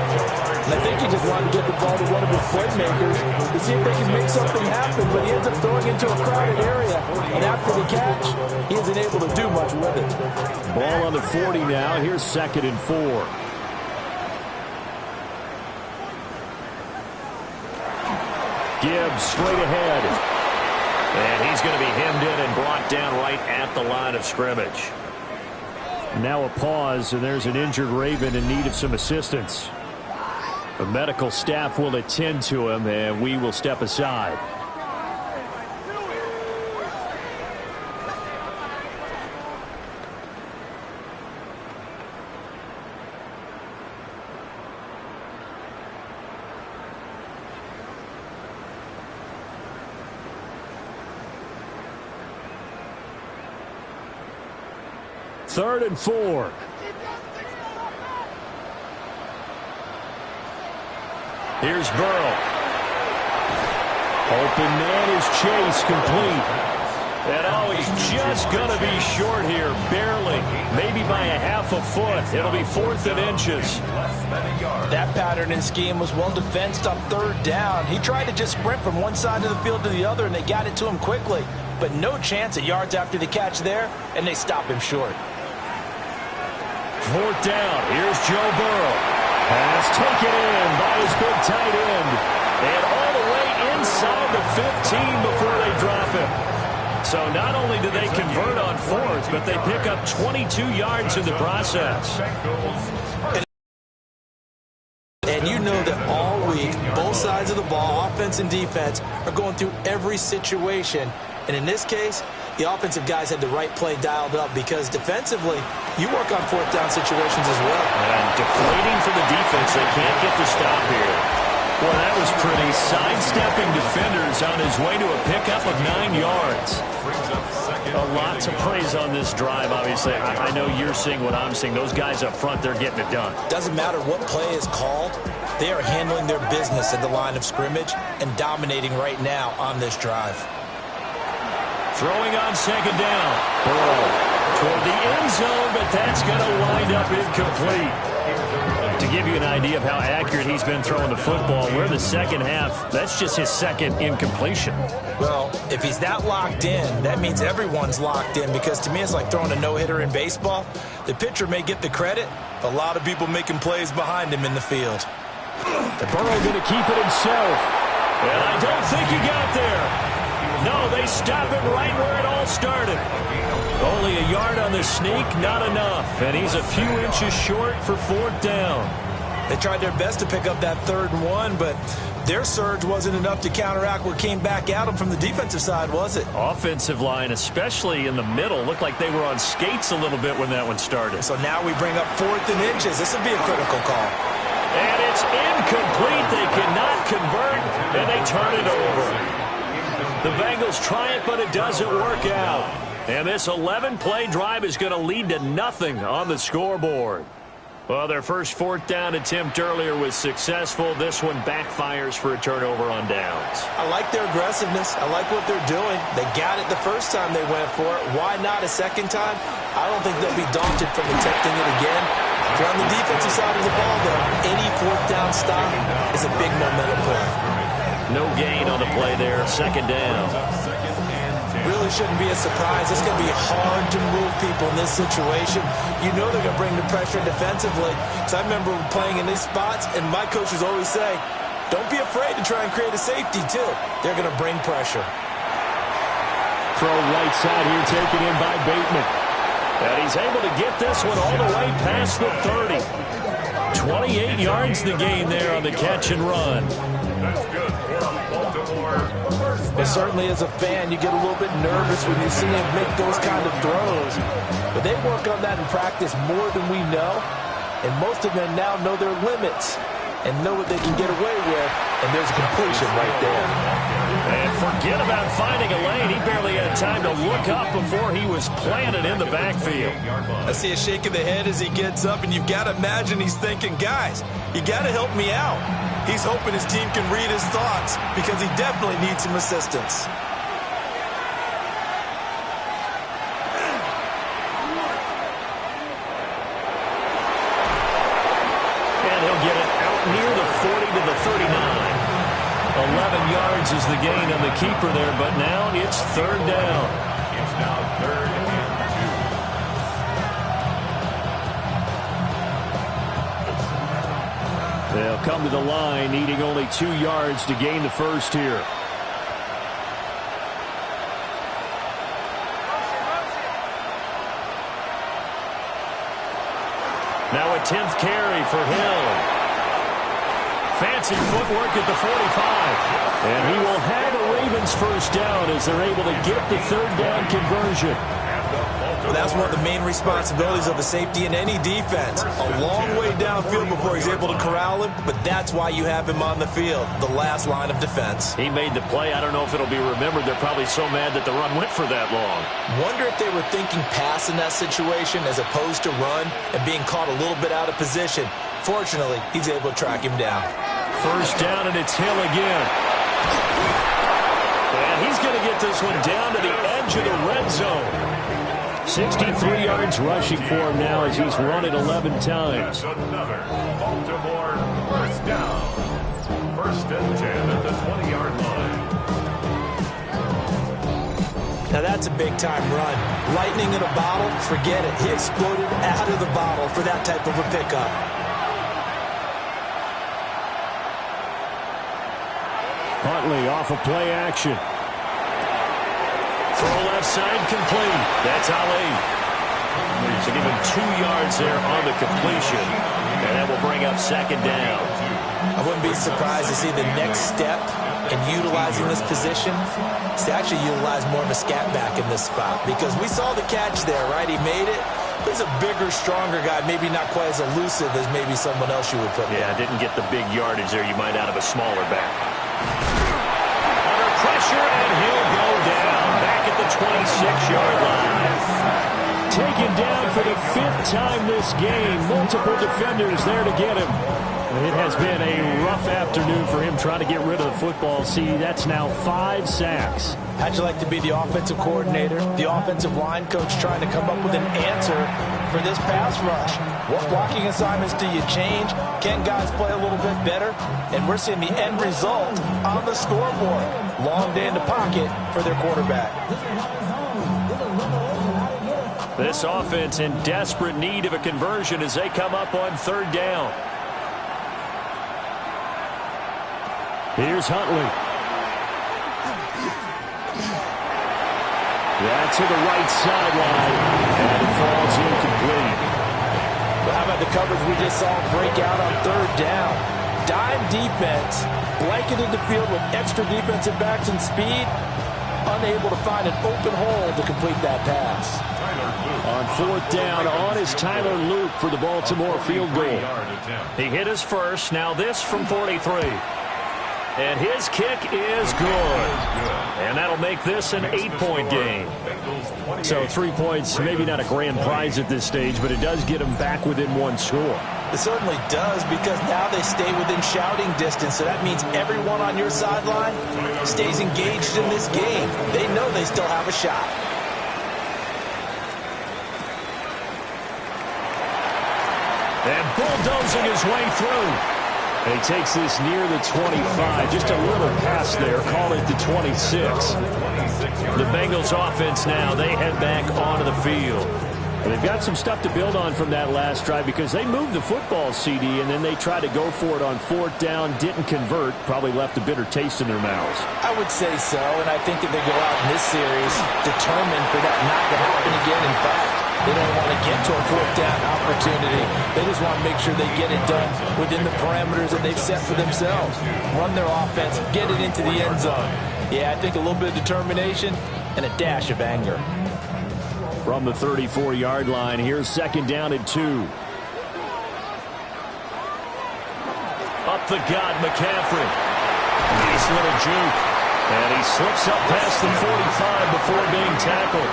And I think he just wanted to get the ball to one of his playmakers to see if they can make something happen, but he ends up throwing into a crowded area. And after the catch, he isn't able to do much with it. Ball on the 40 now. Here's 2nd and 4. Gibbs straight ahead. And he's going to be hemmed in and brought down right at the line of scrimmage. Now a pause, and there's an injured Raven in need of some assistance. The medical staff will attend to him, and we will step aside. Third and 4. Here's Burrow. Open man is Chase, complete. And oh, he's just going to be short here, barely. Maybe by a half a foot. It'll be 4th and inches. That pattern and scheme was well defensed on third down. He tried to just sprint from one side of the field to the other, and they got it to him quickly. But no chance at yards after the catch there, and they stop him short. 4th down. Here's Joe Burrow. Pass taken in by his big tight end. And all the way inside the 15 before they drop him. So not only do they convert on 4th, but they pick up 22 yards in the process. And you know that all week, both sides of the ball, offense and defense, are going through every situation. And in this case, the offensive guys had the right play dialed up, because defensively, you work on 4th down situations as well. And deflating for the defense. They can't get the stop here. Well, that was pretty. Sidestepping defenders on his way to a pickup of 9 yards. A lot to praise on this drive, obviously. I know you're seeing what I'm seeing. Those guys up front, they're getting it done. Doesn't matter what play is called. They are handling their business at the line of scrimmage and dominating right now on this drive. Throwing on 2nd down. Burrow toward the end zone, but that's going to wind up incomplete. To give you an idea of how accurate he's been throwing the football, we're in the second half. That's just his second incompletion. Well, if he's that locked in, that means everyone's locked in, because to me it's like throwing a no-hitter in baseball. The pitcher may get the credit, but a lot of people making plays behind him in the field. Burrow going to keep it himself. And I don't think he got there. No, they stop him right where it all started. Only a yard on the sneak, not enough. And he's a few inches short for fourth down. They tried their best to pick up that 3rd and 1, but their surge wasn't enough to counteract what came back at them from the defensive side, was it? Offensive line, especially in the middle, looked like they were on skates a little bit when that one started. So now we bring up 4th and inches. This would be a critical call. And it's incomplete. They cannot convert, and they turn it over. The Bengals try it, but it doesn't work out. And this 11-play drive is going to lead to nothing on the scoreboard. Well, their first 4th down attempt earlier was successful. This one backfires for a turnover on downs. I like their aggressiveness. I like what they're doing. They got it the first time they went for it. Why not a second time? I don't think they'll be daunted from attempting it again. If you're on the defensive side of the ball, though, any 4th down stop is a big momentum play. No gain on the play there. Second down. Really shouldn't be a surprise. It's going to be hard to move people in this situation. You know they're going to bring the pressure defensively. So I remember playing in these spots, and my coaches always say, don't be afraid to try and create a safety, too. They're going to bring pressure. Throw right side here, taken in by Bateman. And he's able to get this one all the way past the 30. 28 yards the gain there on the catch and run. That's good for Baltimore. But certainly as a fan, you get a little bit nervous when you see him make those kind of throws. But they work on that in practice more than we know. And most of them now know their limits and know what they can get away with. And there's a completion right there. And forget about finding a lane. He barely had time to look up before he was planted in the backfield. I see a shake of the head as he gets up, and you've got to imagine he's thinking, guys, you got to help me out. He's hoping his team can read his thoughts because he definitely needs some assistance. And he'll get it out near the 40 to the 39. 11 yards is the gain on the keeper there, but now it's 3rd down. It's now 3rd and 2. They'll come to the line, needing only 2 yards to gain the first here. Now a 10th carry for Hill. Fancy footwork at the 45. And he will have a Ravens first down as they're able to get the 3rd down conversion. Well, that's one of the main responsibilities of a safety in any defense. A long way downfield before he's able to corral him, but that's why you have him on the field, the last line of defense. He made the play. I don't know if it'll be remembered. They're probably so mad that the run went for that long. Wonder if they were thinking pass in that situation as opposed to run and being caught a little bit out of position. Fortunately, he's able to track him down. First down, and it's Hill again. And he's going to get this one down to the edge of the red zone. 63 yards rushing for him now as he's run it 11 times. That's another Baltimore first down. 1st and 10 at the 20-yard line. Now that's a big-time run. Lightning in a bottle, forget it. He exploded out of the bottle for that type of a pickup. Huntley off of play action. Throw left side complete. That's Ali. So give him 2 yards there on the completion. And that will bring up 2nd down. I wouldn't be surprised to see the next step in utilizing this position is to actually utilize more of a scat back in this spot. Because we saw the catch there, right? He made it. He's a bigger, stronger guy, maybe not quite as elusive as maybe someone else you would put in. Yeah, didn't get the big yardage there you might out of a smaller back. Under pressure, and he'll go down back at the 26-yard line. Taken down for the 5th time this game. Multiple defenders there to get him. It has been a rough afternoon for him trying to get rid of the football. See, that's now 5 sacks. How'd you like to be the offensive coordinator, the offensive line coach trying to come up with an answer for this pass rush? What blocking assignments do you change? Can guys play a little bit better? And we're seeing the end result on the scoreboard. Long day in the pocket for their quarterback. This offense in desperate need of a conversion as they come up on 3rd down. Here's Huntley. That's to the right sideline, and it falls incomplete. Well, how about the coverage we just saw break out on 3rd down? Dime defense, blanketed the field with extra defensive backs and speed, unable to find an open hole to complete that pass. On 4th down, on is Tyler Luke for the Baltimore field goal. He hit his first, now this from 43. And his kick is good. And that'll make this an 8-point game. So 3 points, maybe not a grand prize at this stage, but it does get them back within 1 score. It certainly does, because now they stay within shouting distance. So that means everyone on your sideline stays engaged in this game. They know they still have a shot. And bulldozing his way through. And he takes this near the 25. Just a little pass there. Call it the 26. The Bengals offense now, they head back onto the field. And they've got some stuff to build on from that last drive because they moved the football, CD, and then they tried to go for it on 4th down, didn't convert, probably left a bitter taste in their mouths. I would say so, and I think that they go out in this series determined for that not to happen again. In fact, they don't want to get to a 4th down opportunity. They just want to make sure they get it done within the parameters that they've set for themselves. Run their offense, get it into the end zone. Yeah, I think a little bit of determination and a dash of anger. From the 34-yard line, here's 2nd down and 2. Up the gut, McCaffrey. Nice little juke. And he slips up past the 45 before being tackled.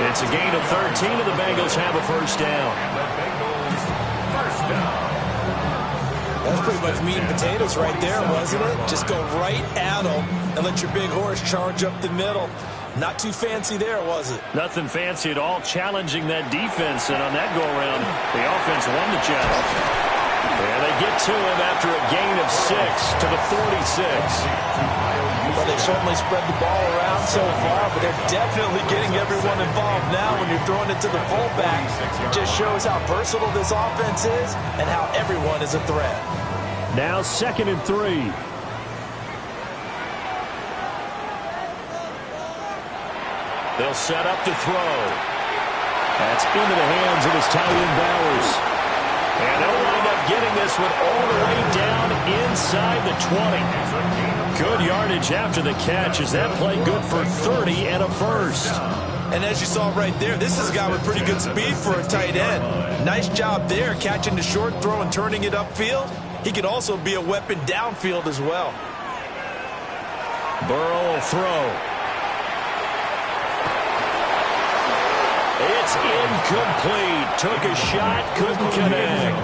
It's a gain of 13, and the Bengals have a 1st down. That's pretty much meat and potatoes right there, wasn't it? Just go right at them and let your big horse charge up the middle. Not too fancy there, was it? Nothing fancy at all, challenging that defense, and on that go-around, the offense won the challenge. And they get to him after a gain of 6 to the 46. Well, they've certainly spread the ball around so far, but they're definitely getting everyone involved now when you're throwing it to the fullback. It just shows how versatile this offense is and how everyone is a threat. Now 2nd and 3. They'll set up to throw. That's into the hands of his tight end Bowers. And they'll wind up getting this one all the way down inside the 20. Good yardage after the catch as that play good for 30 and a 1st. And as you saw right there, this is a guy with pretty good speed for a tight end. Nice job there, catching the short throw and turning it upfield. He could also be a weapon downfield as well. Burrow will throw. It's incomplete. Took a shot, couldn't connect.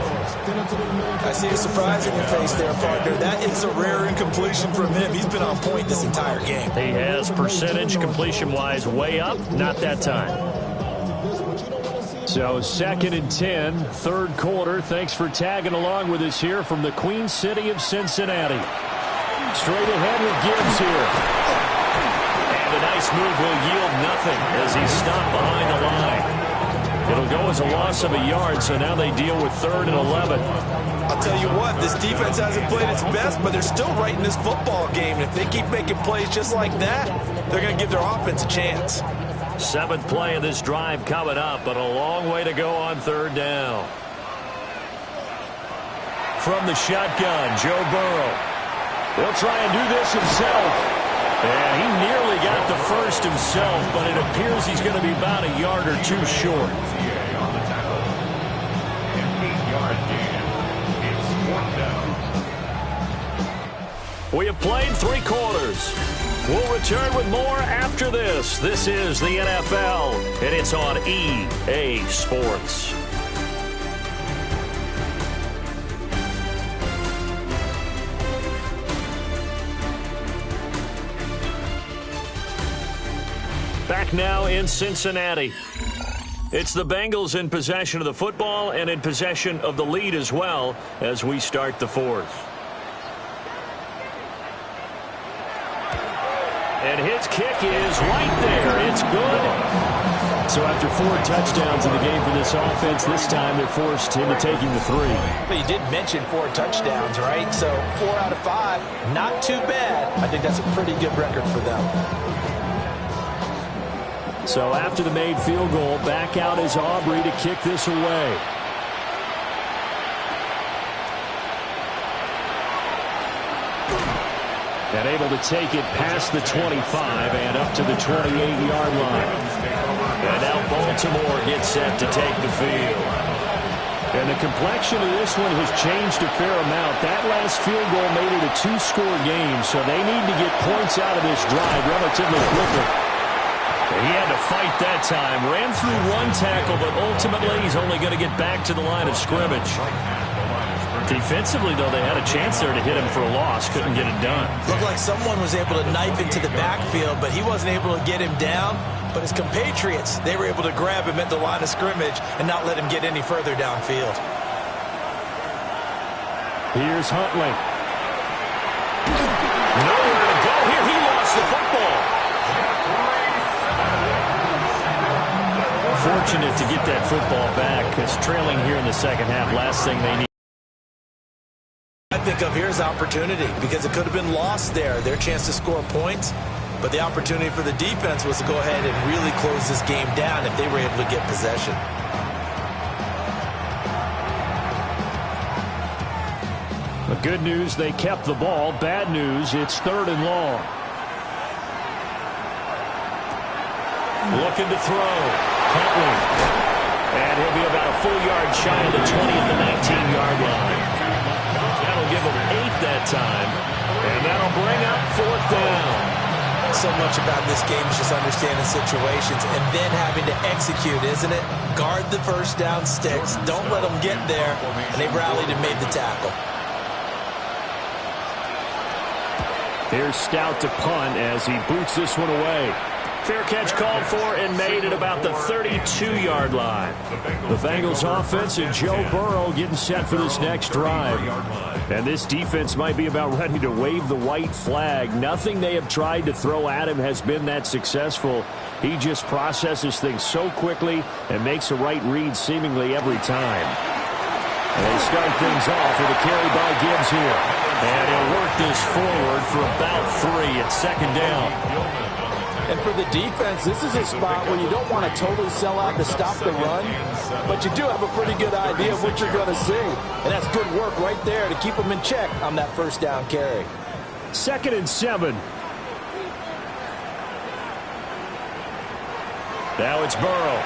I see a surprise in your face there, partner. That is a rare incompletion from him. He's been on point this entire game. He has percentage completion-wise way up. Not that time. So 2nd and 10, 3rd quarter. Thanks for tagging along with us here from the Queen City of Cincinnati. Straight ahead with Gibbs here. And a nice move will yield nothing as he's stopped behind the line. It'll go as a loss of a yard, so now they deal with 3rd and 11. I'll tell you what, this defense hasn't played its best, but they're still right in this football game. And if they keep making plays just like that, they're going to give their offense a chance. 7th play of this drive coming up, but a long way to go on 3rd down. From the shotgun, Joe Burrow. He'll try and do this himself. And he nearly got the first himself, but it appears he's going to be about a yard or two short. We have played 3 quarters. We'll return with more after this. This is the NFL, and it's on EA Sports. Back now in Cincinnati. It's the Bengals in possession of the football and in possession of the lead as well as we start the fourth. And his kick is right there. It's good. So after 4 touchdowns in the game for this offense, this time they're forced into taking the 3. But you did mention 4 touchdowns, right? So 4 out of 5, not too bad. I think that's a pretty good record for them. So after the made field goal, back out is Aubrey to kick this away. And able to take it past the 25 and up to the 28-yard line. And now Baltimore gets set to take the field. And the complexion of this one has changed a fair amount. That last field goal made it a 2-score game, so they need to get points out of this drive relatively quickly. And he had to fight that time. Ran through 1 tackle, but ultimately he's only going to get back to the line of scrimmage. Defensively, though, they had a chance there to hit him for a loss. Couldn't get it done. Looked like someone was able to knife into the backfield, but he wasn't able to get him down. But his compatriots, they were able to grab him at the line of scrimmage and not let him get any further downfield. Here's Huntley. Nowhere to go here. He lost the football. Fortunate to get that football back because trailing here in the second half, last thing they need. I think of here's opportunity because it could have been lost there, their chance to score points. But the opportunity for the defense was to go ahead and really close this game down if they were able to get possession. The good news, they kept the ball. Bad news, it's 3rd and long. Looking to throw. Huntley. And he'll be about a full yard shy of the 20 at the 19-yard line. That'll give him 8 that time. And that'll bring up 4th down. So much about this game is just understanding situations and then having to execute, isn't it? Guard the first down sticks. Don't let them get there. And they rallied and made the tackle. Here's Stout to punt as he boots this one away. Fair catch called for and made at about the 32-yard line. The Bengals offense and Joe Burrow getting set for this next drive. And this defense might be about ready to wave the white flag. Nothing they have tried to throw at him has been that successful. He just processes things so quickly and makes a right read seemingly every time. And they start things off with a carry by Gibbs here. And he'll work this forward for about 3 at 2nd down. And for the defense, this is a spot where you don't want to totally sell out to stop the run, but you do have a pretty good idea of what you're going to see. And that's good work right there to keep them in check on that first down carry. 2nd and 7. Now it's Burrow.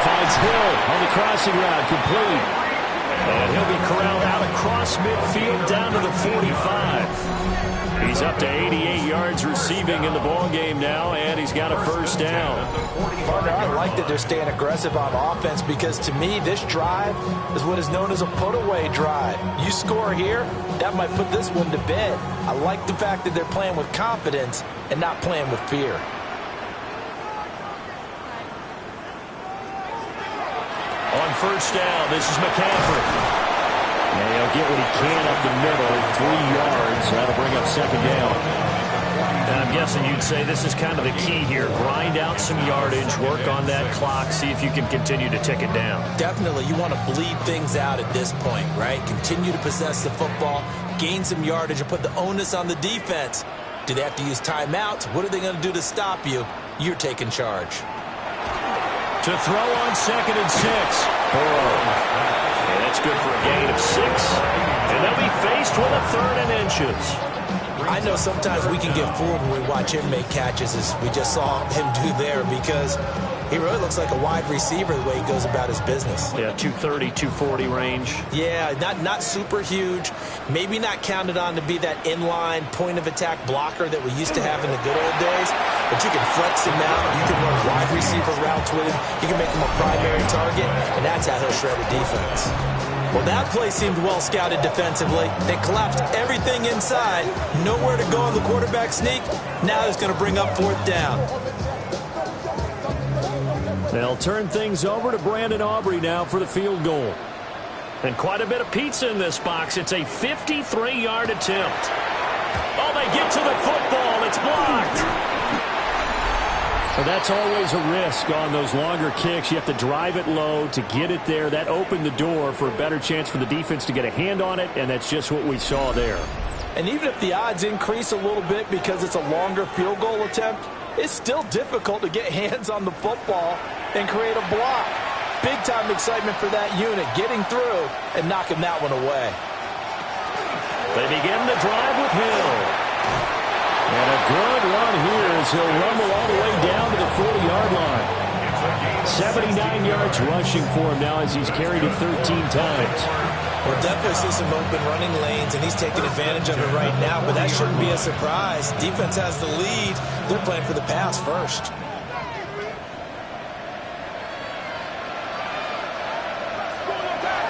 Finds Hill on the crossing route, complete. And he'll be corralled out across midfield down to the 45. He's up to 88 yards receiving in the ballgame now, and he's got a first down. Partner, I like that they're staying aggressive on offense because to me, this drive is what is known as a put-away drive. You score here, that might put this one to bed. I like the fact that they're playing with confidence and not playing with fear. On first down, this is McCaffrey. And he'll get what he can up the middle, 3 yards. That'll bring up 2nd down. And I'm guessing you'd say this is kind of the key here. Grind out some yardage, work on that clock, see if you can continue to tick it down. Definitely. You want to bleed things out at this point, right? Continue to possess the football, gain some yardage, and put the onus on the defense. Do they have to use timeouts? What are they going to do to stop you? You're taking charge. To throw on 2nd and 6. Burrow. And that's good for a gain of 6. And they'll be faced with a 3rd and inches. I know sometimes we can get fooled when we watch him make catches as we just saw him do there because he really looks like a wide receiver the way he goes about his business. Yeah, 230, 240 range. Yeah, not super huge. Maybe not counted on to be that inline point-of-attack blocker that we used to have in the good old days. But you can flex him out. You can run wide receiver routes with him. You can make him a primary target, and that's how he'll shred a defense. Well, that play seemed well scouted defensively. They collapsed everything inside. Nowhere to go on the quarterback sneak. Now it's going to bring up 4th down. They'll turn things over to Brandon Aubrey now for the field goal. And quite a bit of pizza in this box. It's a 53-yard attempt. Oh, they get to the football. It's blocked. Well, that's always a risk on those longer kicks. You have to drive it low to get it there. That opened the door for a better chance for the defense to get a hand on it, and that's just what we saw there. And even if the odds increase a little bit because it's a longer field goal attempt, it's still difficult to get hands on the football and create a block. Big-time excitement for that unit, getting through and knocking that one away. They begin the drive with Hill. And a good run here as he'll rumble all the way down to the 40-yard line. 79 yards rushing for him now as he's carried it 13 times. We'll definitely see some open running lanes, and he's taking advantage of it right now, but that shouldn't be a surprise. Defense has the lead. They're playing for the pass first.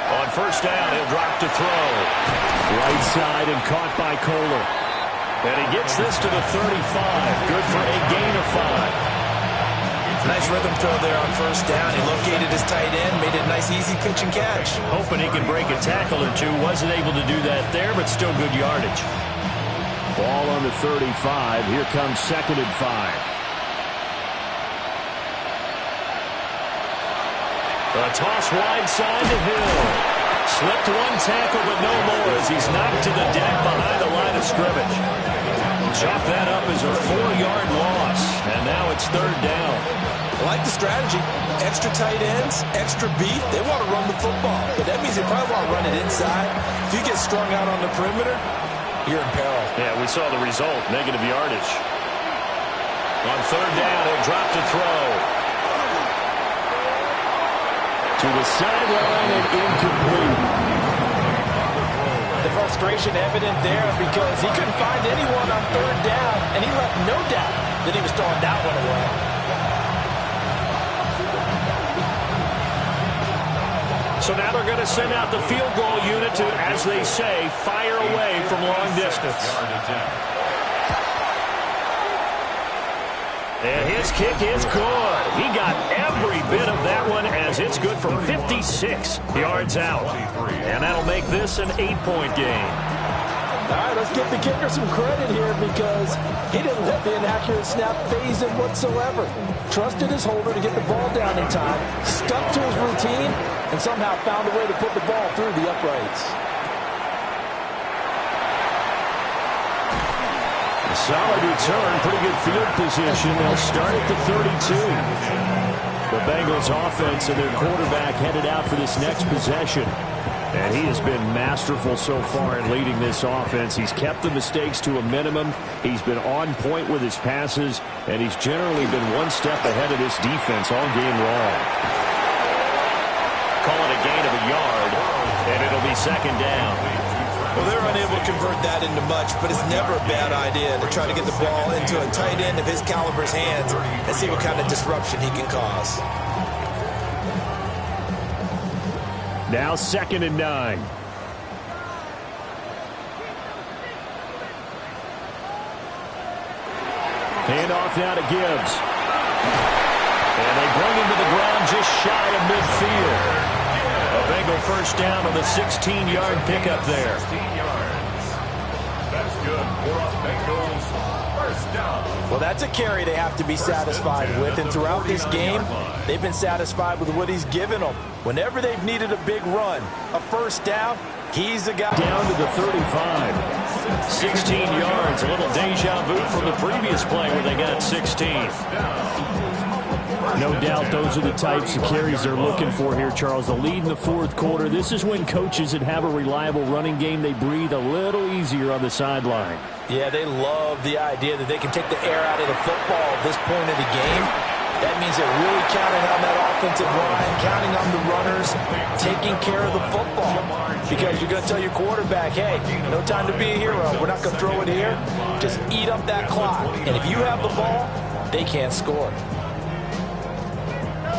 On first down, he'll drop to throw. Right side and caught by Kohler. And he gets this to the 35. Good for a gain of 5. Nice rhythm throw there on first down. He located his tight end, made it a nice, easy pitch and catch. Hoping he can break a tackle or two. Wasn't able to do that there, but still good yardage. Ball on the 35. Here comes 2nd and 5. A toss wide side to Hill. Slipped one tackle, but no more as he's knocked to the deck behind the line of scrimmage. Chop that up as a 4-yard loss, and now it's 3rd down. I like the strategy. Extra tight ends, extra beef. They want to run the football, but that means they probably want to run it inside. If you get strung out on the perimeter, you're in peril. Yeah, we saw the result, negative yardage. On 3rd down, he'll drop to throw. To the sideline and incomplete. The frustration evident there because he couldn't find anyone on 3rd down, and he left no doubt that he was throwing that one away. So now they're going to send out the field goal unit to, as they say, fire away from long distance. And his kick is good. He got every bit of that one as it's good from 56 yards out. And that'll make this an 8-point game. All right, let's give the kicker some credit here because he didn't let the inaccurate snap phase him whatsoever. Trusted his holder to get the ball down in time, stuck to his routine, and somehow found a way to put the ball through the uprights. A solid return, pretty good field position. They'll start at the 32. The Bengals offense and their quarterback headed out for this next possession. And he has been masterful so far in leading this offense. He's kept the mistakes to a minimum. He's been on point with his passes, and he's generally been one step ahead of this defense all game long. Call it a gain of a yard, and it'll be 2nd down. Well, they're unable to convert that into much, but it's never a bad idea to try to get the ball into a tight end of his caliber's hands and see what kind of disruption he can cause. Now 2nd and 9. Handoff now to Gibbs. And they bring him to the ground just shy of midfield. A Bengal first down on the 16-yard pickup there. 16 yards. That's good for a Bengals first down. Well, that's a carry they have to be satisfied with, and throughout this game, they've been satisfied with what he's given them. Whenever they've needed a big run, a first down, he's the guy. Down to the 35. 16 yards, a little deja vu from the previous play where they got 16. No doubt those are the types of carries they're looking for here, Charles. The lead in the 4th quarter. This is when coaches that have a reliable running game, they breathe a little easier on the sideline. Yeah, they love the idea that they can take the air out of the football at this point of the game. That means they're really counting on that offensive line, counting on the runners, taking care of the football. Because you're going to tell your quarterback, hey, no time to be a hero. We're not going to throw it here. Just eat up that clock. And if you have the ball, they can't score.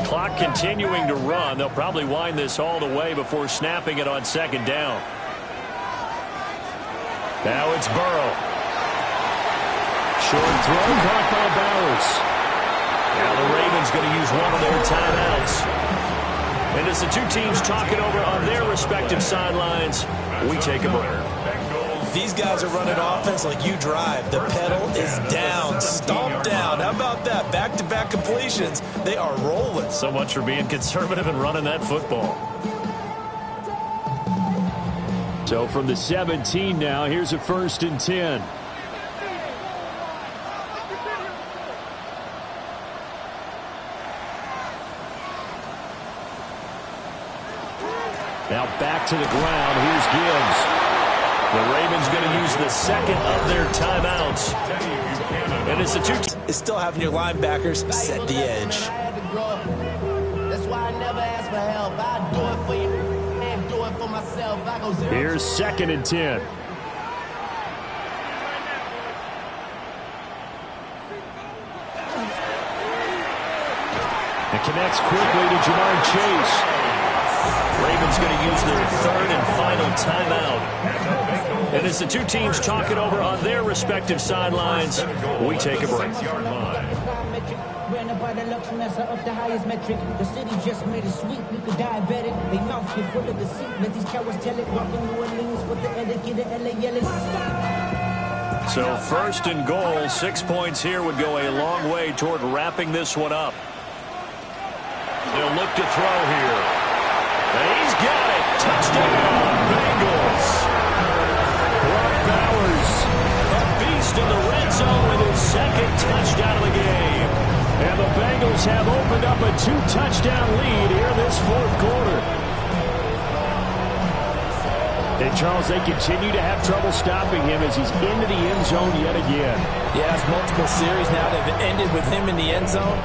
Clock continuing to run. They'll probably wind this all the way before snapping it on 2nd down. Now it's Burrow. Short throw caught by Bowers. Now the Ravens going to use one of their timeouts. And as the two teams talk it over on their respective sidelines, we take a break. These guys are running offense like you drive. The pedal is down, stomped down. How about that? Back-to-back completions. They are rolling. So much for being conservative and running that football. So from the 17 now, here's a 1st and 10. Now back to the ground. Here's Gibbs. The Ravens going to use the second of their timeouts. And it's the two. It's still having your linebackers set the edge. That's why I never ask for help. I do it for you and do it for myself. I go 0. Here's 2nd and 10. It connects quickly to Jamar Chase. Ravens going to use their 3rd and final timeout. And as the two teams talk it over on their respective sidelines, we take a break. The highest metric. The city just made it sweet. We could diabetic. They mouth get full of deceit. Let these cowards tell it. Rockin' New Orleans with the etiquette of LA yelling. So 1st and goal, 6 points here would go a long way toward wrapping this one up. They'll look to throw here. And he's got it. Touchdown, Bengals. Brock Bowers, a beast in the red zone with his 2nd touchdown of the game. And the Bengals have opened up a 2-touchdown lead here this 4th quarter. And, Charles, they continue to have trouble stopping him as he's into the end zone yet again. Yes, multiple series now that have ended with him in the end zone.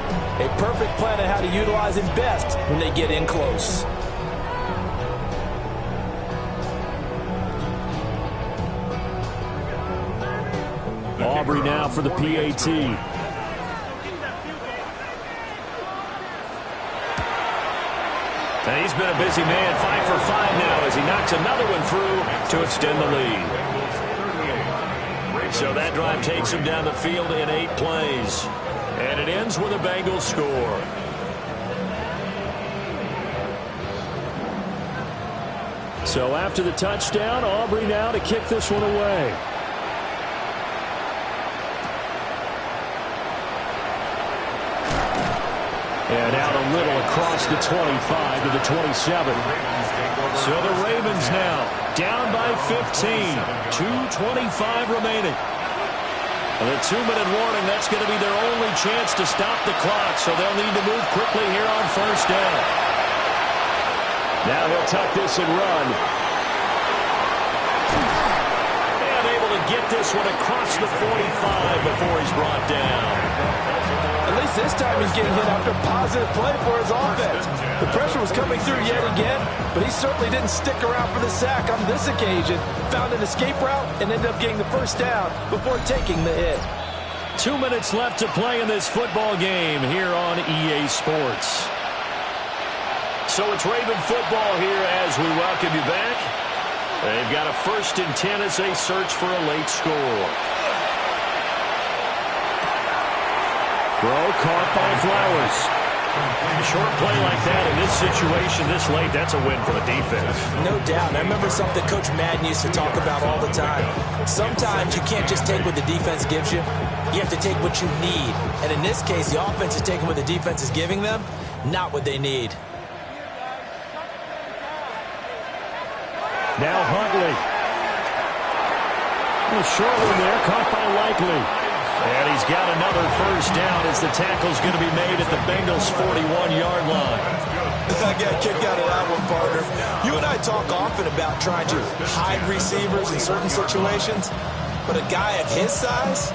A perfect plan on how to utilize him best when they get in close. Aubrey now for the PAT. And he's been a busy man, 5 for 5 now as he knocks another one through to extend the lead. So that drive takes him down the field in 8 plays. And it ends with a Bengals score. So after the touchdown, Aubrey now to kick this one away. And out a little across the 25 to the 27. So the Ravens now down by 15. 2:25 remaining. And the 2-minute warning, that's going to be their only chance to stop the clock. So they'll need to move quickly here on 1st down. Now he'll tuck this and run. And able to get this one across the 45 before he's brought down. At least this time he's getting hit after a positive play for his offense. The pressure was coming through yet again, but he certainly didn't stick around for the sack on this occasion. Found an escape route and ended up getting the 1st down before taking the hit. 2 minutes left to play in this football game here on EA Sports. So it's Raven football here as we welcome you back. They've got a 1st and 10 as they search for a late score. Throw caught by Flowers. A short play like that in this situation this late, that's a win for the defense. No doubt. I remember something Coach Madden used to talk about all the time. Sometimes you can't just take what the defense gives you. You have to take what you need. And in this case, the offense is taking what the defense is giving them, not what they need. Now Huntley. A short one there, caught by Likely. And he's got another 1st down as the tackle's going to be made at the Bengals' 41-yard line. I got kicked out of that one, partner. You and I talk often about trying to hide receivers in certain situations, but a guy of his size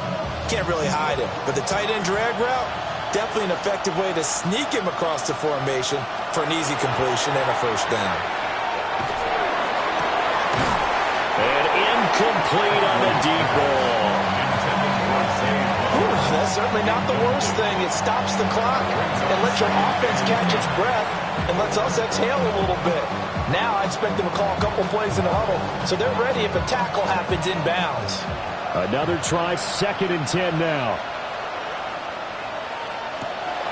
can't really hide him. But the tight end drag route, definitely an effective way to sneak him across the formation for an easy completion and a 1st down. And incomplete on the deep ball. That's certainly not the worst thing. It stops the clock and lets your offense catch its breath and lets us exhale a little bit. Now I expect them to call a couple plays in the huddle, so they're ready if a tackle happens inbounds. Another try, 2nd and 10 now.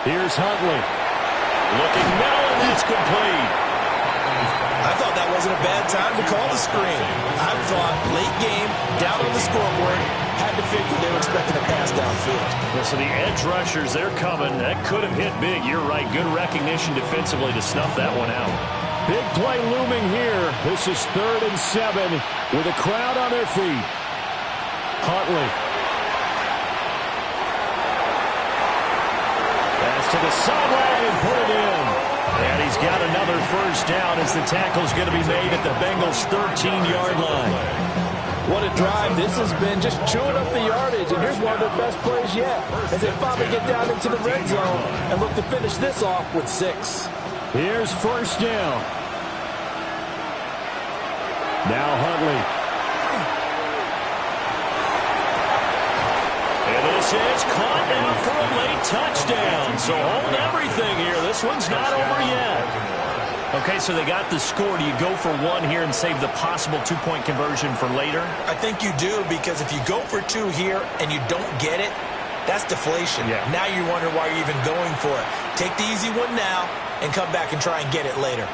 Here's Huntley. Looking middle, and that's complete. I thought that wasn't a bad time to call the screen. I thought late game, down on the scoreboard, had to figure they were expecting a pass downfield. Well, so the edge rushers, they're coming. That could have hit big. You're right. Good recognition defensively to snuff that one out. Big play looming here. This is 3rd and 7 with a crowd on their feet. Huntley. Pass to the sideline and put it in. And he's got another first down as the tackle's going to be made at the Bengals' 13-yard line. What a drive this has been, just chewing up the yardage. And here's one of their best plays yet as they finally get down into the red zone and look to finish this off with 6. Here's first down. Now Huntley. And this is caught down for a late touchdown. So hold everything here. This one's not over yet. Okay, so they got the score. Do you go for 1 here and save the possible 2-point conversion for later? I think you do, because if you go for 2 here and you don't get it, that's deflation. Yeah. Now you wonder why you're even going for it. Take the easy one now and come back and try and get it later.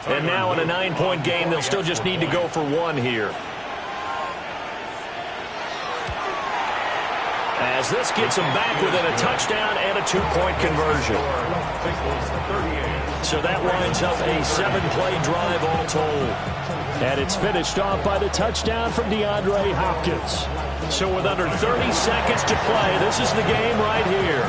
And now in a 9-point game, they'll still just need to go for 1 here. As this gets them back within a touchdown and a 2-point conversion. So that winds up a 7-play drive all told. And it's finished off by the touchdown from DeAndre Hopkins. So with under 30 seconds to play, this is the game right here.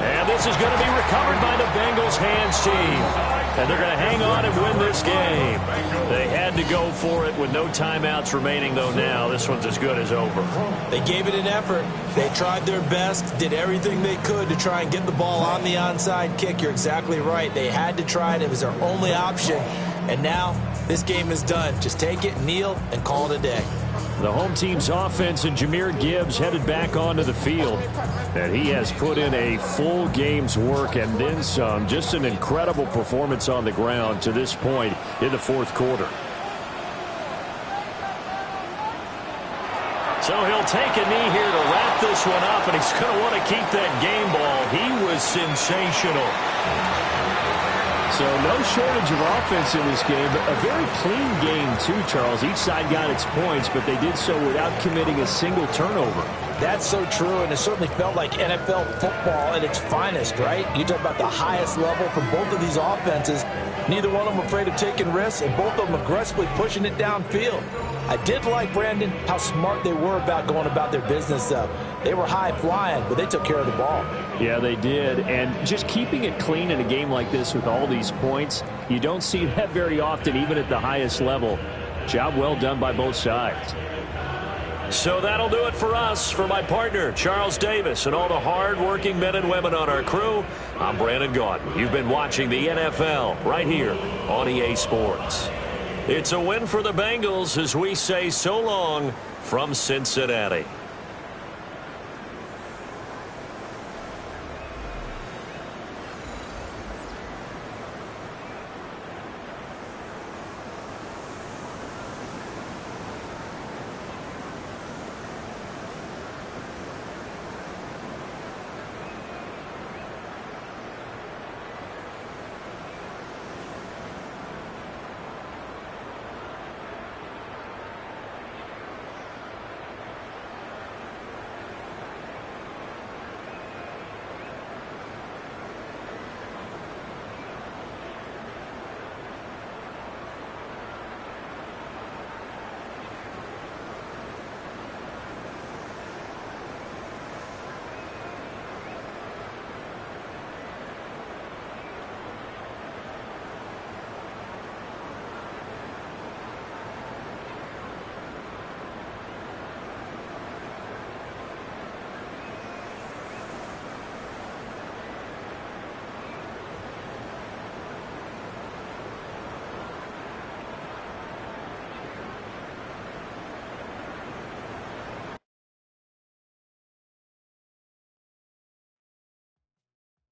And this is going to be recovered by the Bengals hands team. And they're going to hang on and win this game. They had to go for it with no timeouts remaining, though now. This one's as good as over. They gave it an effort. They tried their best, did everything they could to try and get the ball on the onside kick. You're exactly right. They had to try it. It was their only option. And now this game is done. Just take it, kneel, and call it a day. The home team's offense and Jahmyr Gibbs headed back onto the field. And he has put in a full game's work and then some. Just an incredible performance on the ground to this point in the 4th quarter. So he'll take a knee here to wrap this one up, and he's going to want to keep that game ball. He was sensational. So no shortage of offense in this game, but a very clean game too, Charles. Each side got its points, but they did so without committing a single turnover. That's so true, and it certainly felt like NFL football at its finest, right? You talk about the highest level for both of these offenses. Neither one of them afraid of taking risks, and both of them aggressively pushing it downfield. I did like, Brandon, how smart they were about going about their business, though. They were high-flying, but they took care of the ball. Yeah, they did. And just keeping it clean in a game like this with all these points, you don't see that very often, even at the highest level. Job well done by both sides. So that'll do it for us. For my partner, Charles Davis, and all the hard-working men and women on our crew, I'm Brandon Gaudin. You've been watching the NFL right here on EA Sports. It's a win for the Bengals as we say so long from Cincinnati.